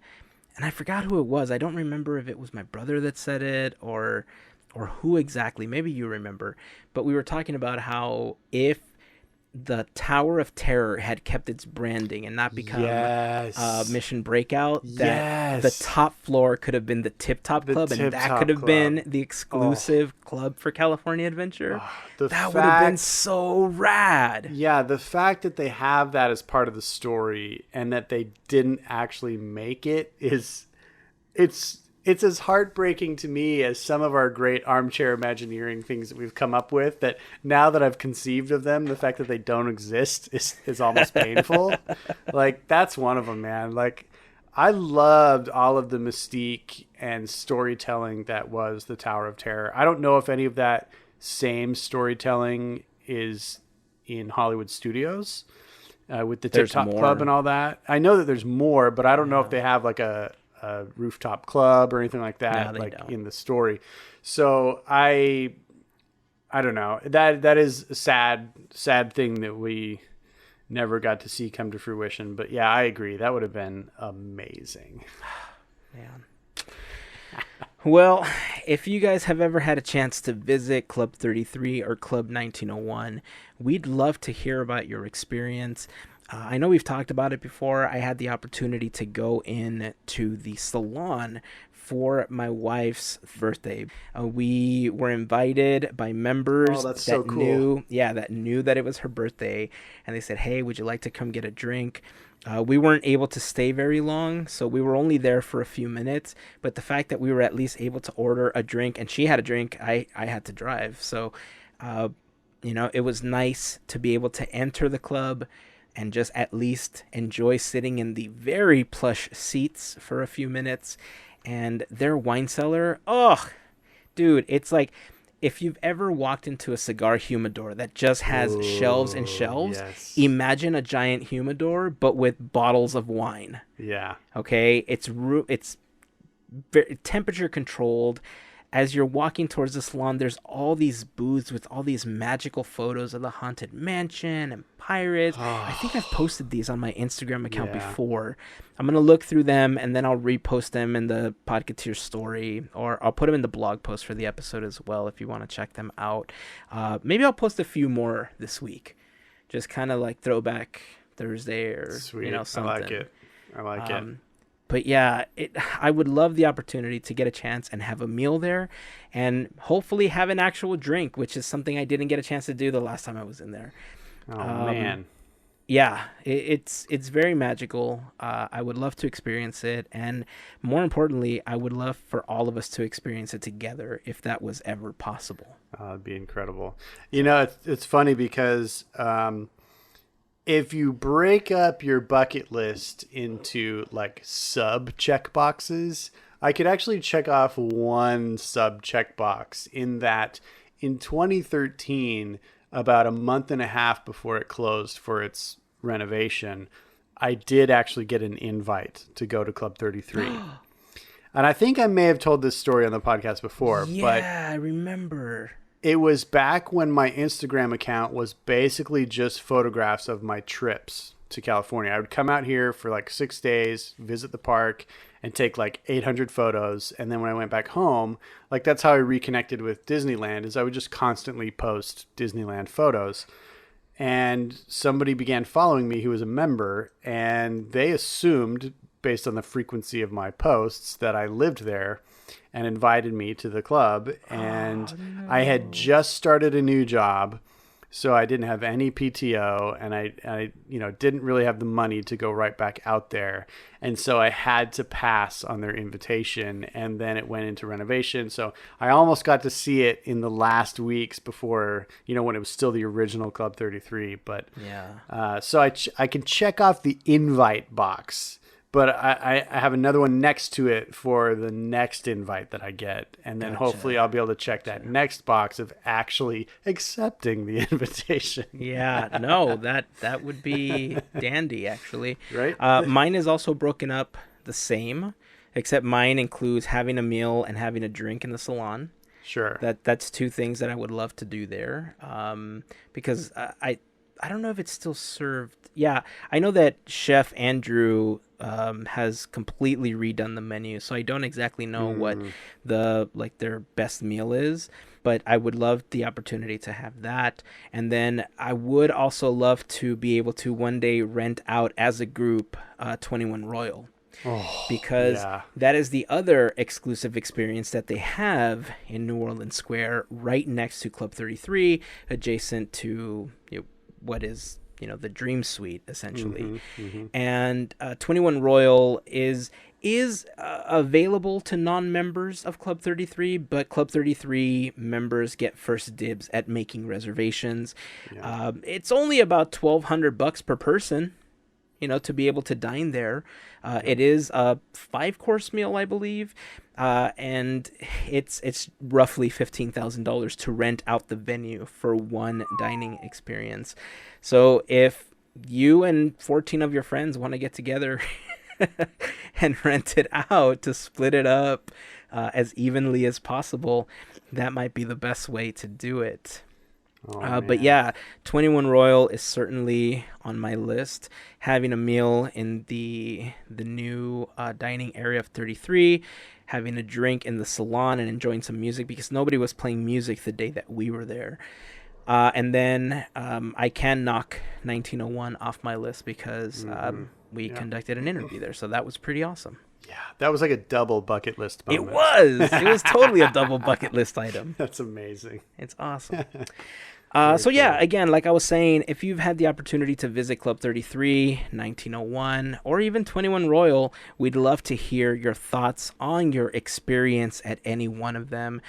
and I forgot who it was. I don't remember if it was my brother that said it or who exactly. Maybe you remember. But we were talking about how if the Tower of Terror had kept its branding and not become Mission Breakout, that the top floor could have been the Tip Top Club, and that could have been the exclusive club for California Adventure. That would have been so rad. Yeah, the fact that they have that as part of the story and that they didn't actually make it it's it's as heartbreaking to me as some of our great armchair Imagineering things that we've come up with, that now that I've conceived of them, the fact that they don't exist is almost painful. Like, that's one of them, man. Like, I loved all of the mystique and storytelling that was the Tower of Terror. I don't know if any of that same storytelling is in Hollywood studios with the Tip Top Club and all that. I know that there's more, but I don't know if they have like a rooftop club or anything like that, in the story. So I don't know. That is a sad thing that we never got to see come to fruition. But yeah, I agree. That would have been amazing. Man. Well, if you guys have ever had a chance to visit Club 33 or Club 1901, we'd love to hear about your experience. I know we've talked about it before. I had the opportunity to go in to the salon for my wife's birthday. We were invited by members knew that it was her birthday, and they said, "Hey, would you like to come get a drink?" We weren't able to stay very long, so we were only there for a few minutes. But the fact that we were at least able to order a drink, and she had a drink, I had to drive. So, it was nice to be able to enter the club and just at least enjoy sitting in the very plush seats for a few minutes. And their wine cellar, oh, dude, it's like if you've ever walked into a cigar humidor that just has shelves and shelves, imagine a giant humidor, but with bottles of wine. Yeah. Okay, it's very temperature controlled. As you're walking towards the salon, there's all these booths with all these magical photos of the Haunted Mansion and pirates. I think I've posted these on my Instagram account before. I'm going to look through them, and then I'll repost them in the Podketeers story, or I'll put them in the blog post for the episode as well if you want to check them out. Maybe I'll post a few more this week. Just kind of like Throwback Thursday or something. I like it. But yeah, I would love the opportunity to get a chance and have a meal there and hopefully have an actual drink, which is something I didn't get a chance to do the last time I was in there. Oh, man. Yeah, it's very magical. I would love to experience it. And more importantly, I would love for all of us to experience it together if that was ever possible. It'd be incredible. It's funny because if you break up your bucket list into like sub checkboxes, I could actually check off one sub checkbox in that in 2013, about a month and a half before it closed for its renovation, I did actually get an invite to go to Club 33. And I think I may have told this story on the podcast before. But I remember. It was back when my Instagram account was basically just photographs of my trips to California. I would come out here for like 6 days, visit the park, and take like 800 photos. And then when I went back home, like that's how I reconnected with Disneyland, is I would just constantly post Disneyland photos. And somebody began following me who was a member, and they assumed, based on the frequency of my posts, that I lived there and invited me to the club. And I had just started a new job, so I didn't have any PTO, and I didn't really have the money to go right back out there. And so I had to pass on their invitation, and then it went into renovation. So I almost got to see it in the last weeks before, when it was still the original Club 33. But so I can check off the invite box. But I have another one next to it for the next invite that I get. And then hopefully I'll be able to check that next box of actually accepting the invitation. Yeah, no, that would be dandy, actually. Right? Mine is also broken up the same, except mine includes having a meal and having a drink in the salon. Sure. That's two things that I would love to do there. Because I don't know if it's still served. Yeah, I know that Chef Andrew has completely redone the menu, so I don't exactly know what their best meal is, but I would love the opportunity to have that. And then I would also love to be able to one day rent out as a group 21 Royal. Because that is the other exclusive experience that they have in New Orleans Square, right next to Club 33, adjacent to what is the Dream Suite essentially. And 21 Royal is available to non-members of Club 33, but Club 33 members get first dibs at making reservations. It's only about $1,200 per person, to be able to dine there. It is a 5-course meal, I believe, and it's roughly $15,000 to rent out the venue for one dining experience. So if you and 14 of your friends want to get together and rent it out to split it up as evenly as possible, that might be the best way to do it. But yeah, 21 Royal is certainly on my list. Having a meal in the new dining area of 33, having a drink in the salon and enjoying some music, because nobody was playing music the day that we were there. And then I can knock 1901 off my list because we conducted an interview there. So that was pretty awesome. Yeah, that was like a double bucket list moment. It was totally a double bucket list item. That's amazing. It's awesome. So yeah, again, like I was saying, if you've had the opportunity to visit Club 33, 1901, or even 21 Royal, we'd love to hear your thoughts on your experience at any one of them.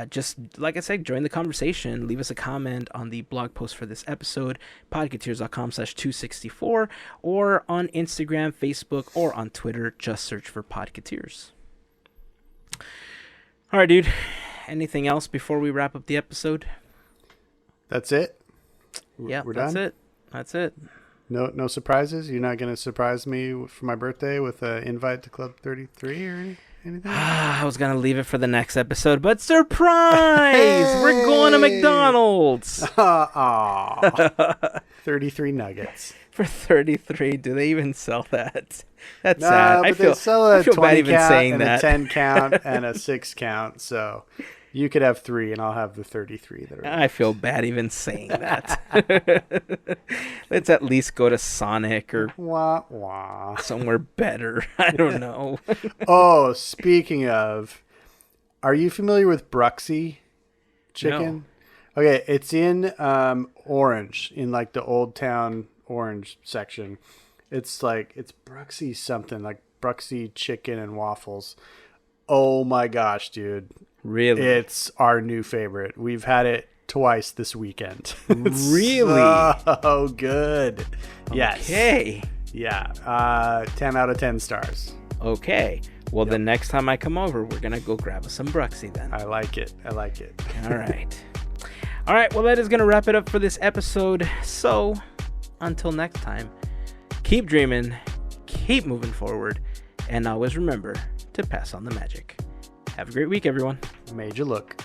Just like I said, join the conversation. Leave us a comment on the blog post for this episode, podketeers.com/264, or on Instagram, Facebook, or on Twitter. Just search for Podketeers. All right, dude. Anything else before we wrap up the episode? That's it? Yeah, We're that's done? it. That's it. No surprises? You're not going to surprise me for my birthday with an invite to Club 33 or anything? I was going to leave it for the next episode, but surprise! Hey! We're going to McDonald's! 33 nuggets. For 33, do they even sell that? That's no, sad. But I feel sell a 20 bad even count saying and that. a 10 count and a 6 count, so... You could have 3, and I'll have the 33 that are. I feel bad even saying that. Let's at least go to Sonic or somewhere better. I don't know. Oh, speaking of, are you familiar with Bruxy chicken? No. Okay, it's in Orange, in like the Old Town Orange section. It's Bruxy something, like Bruxy chicken and waffles. Oh my gosh, dude. Really? It's our new favorite. We've had it twice this weekend. Really? Oh, good. Yes. Okay. Yeah. 10 out of 10 stars. Okay. Well, the next time I come over, we're going to go grab us some Bruxy then. I like it. All right. All right. Well, that is going to wrap it up for this episode. So until next time, keep dreaming, keep moving forward, and always remember to pass on the magic. Have a great week, everyone. Made you look.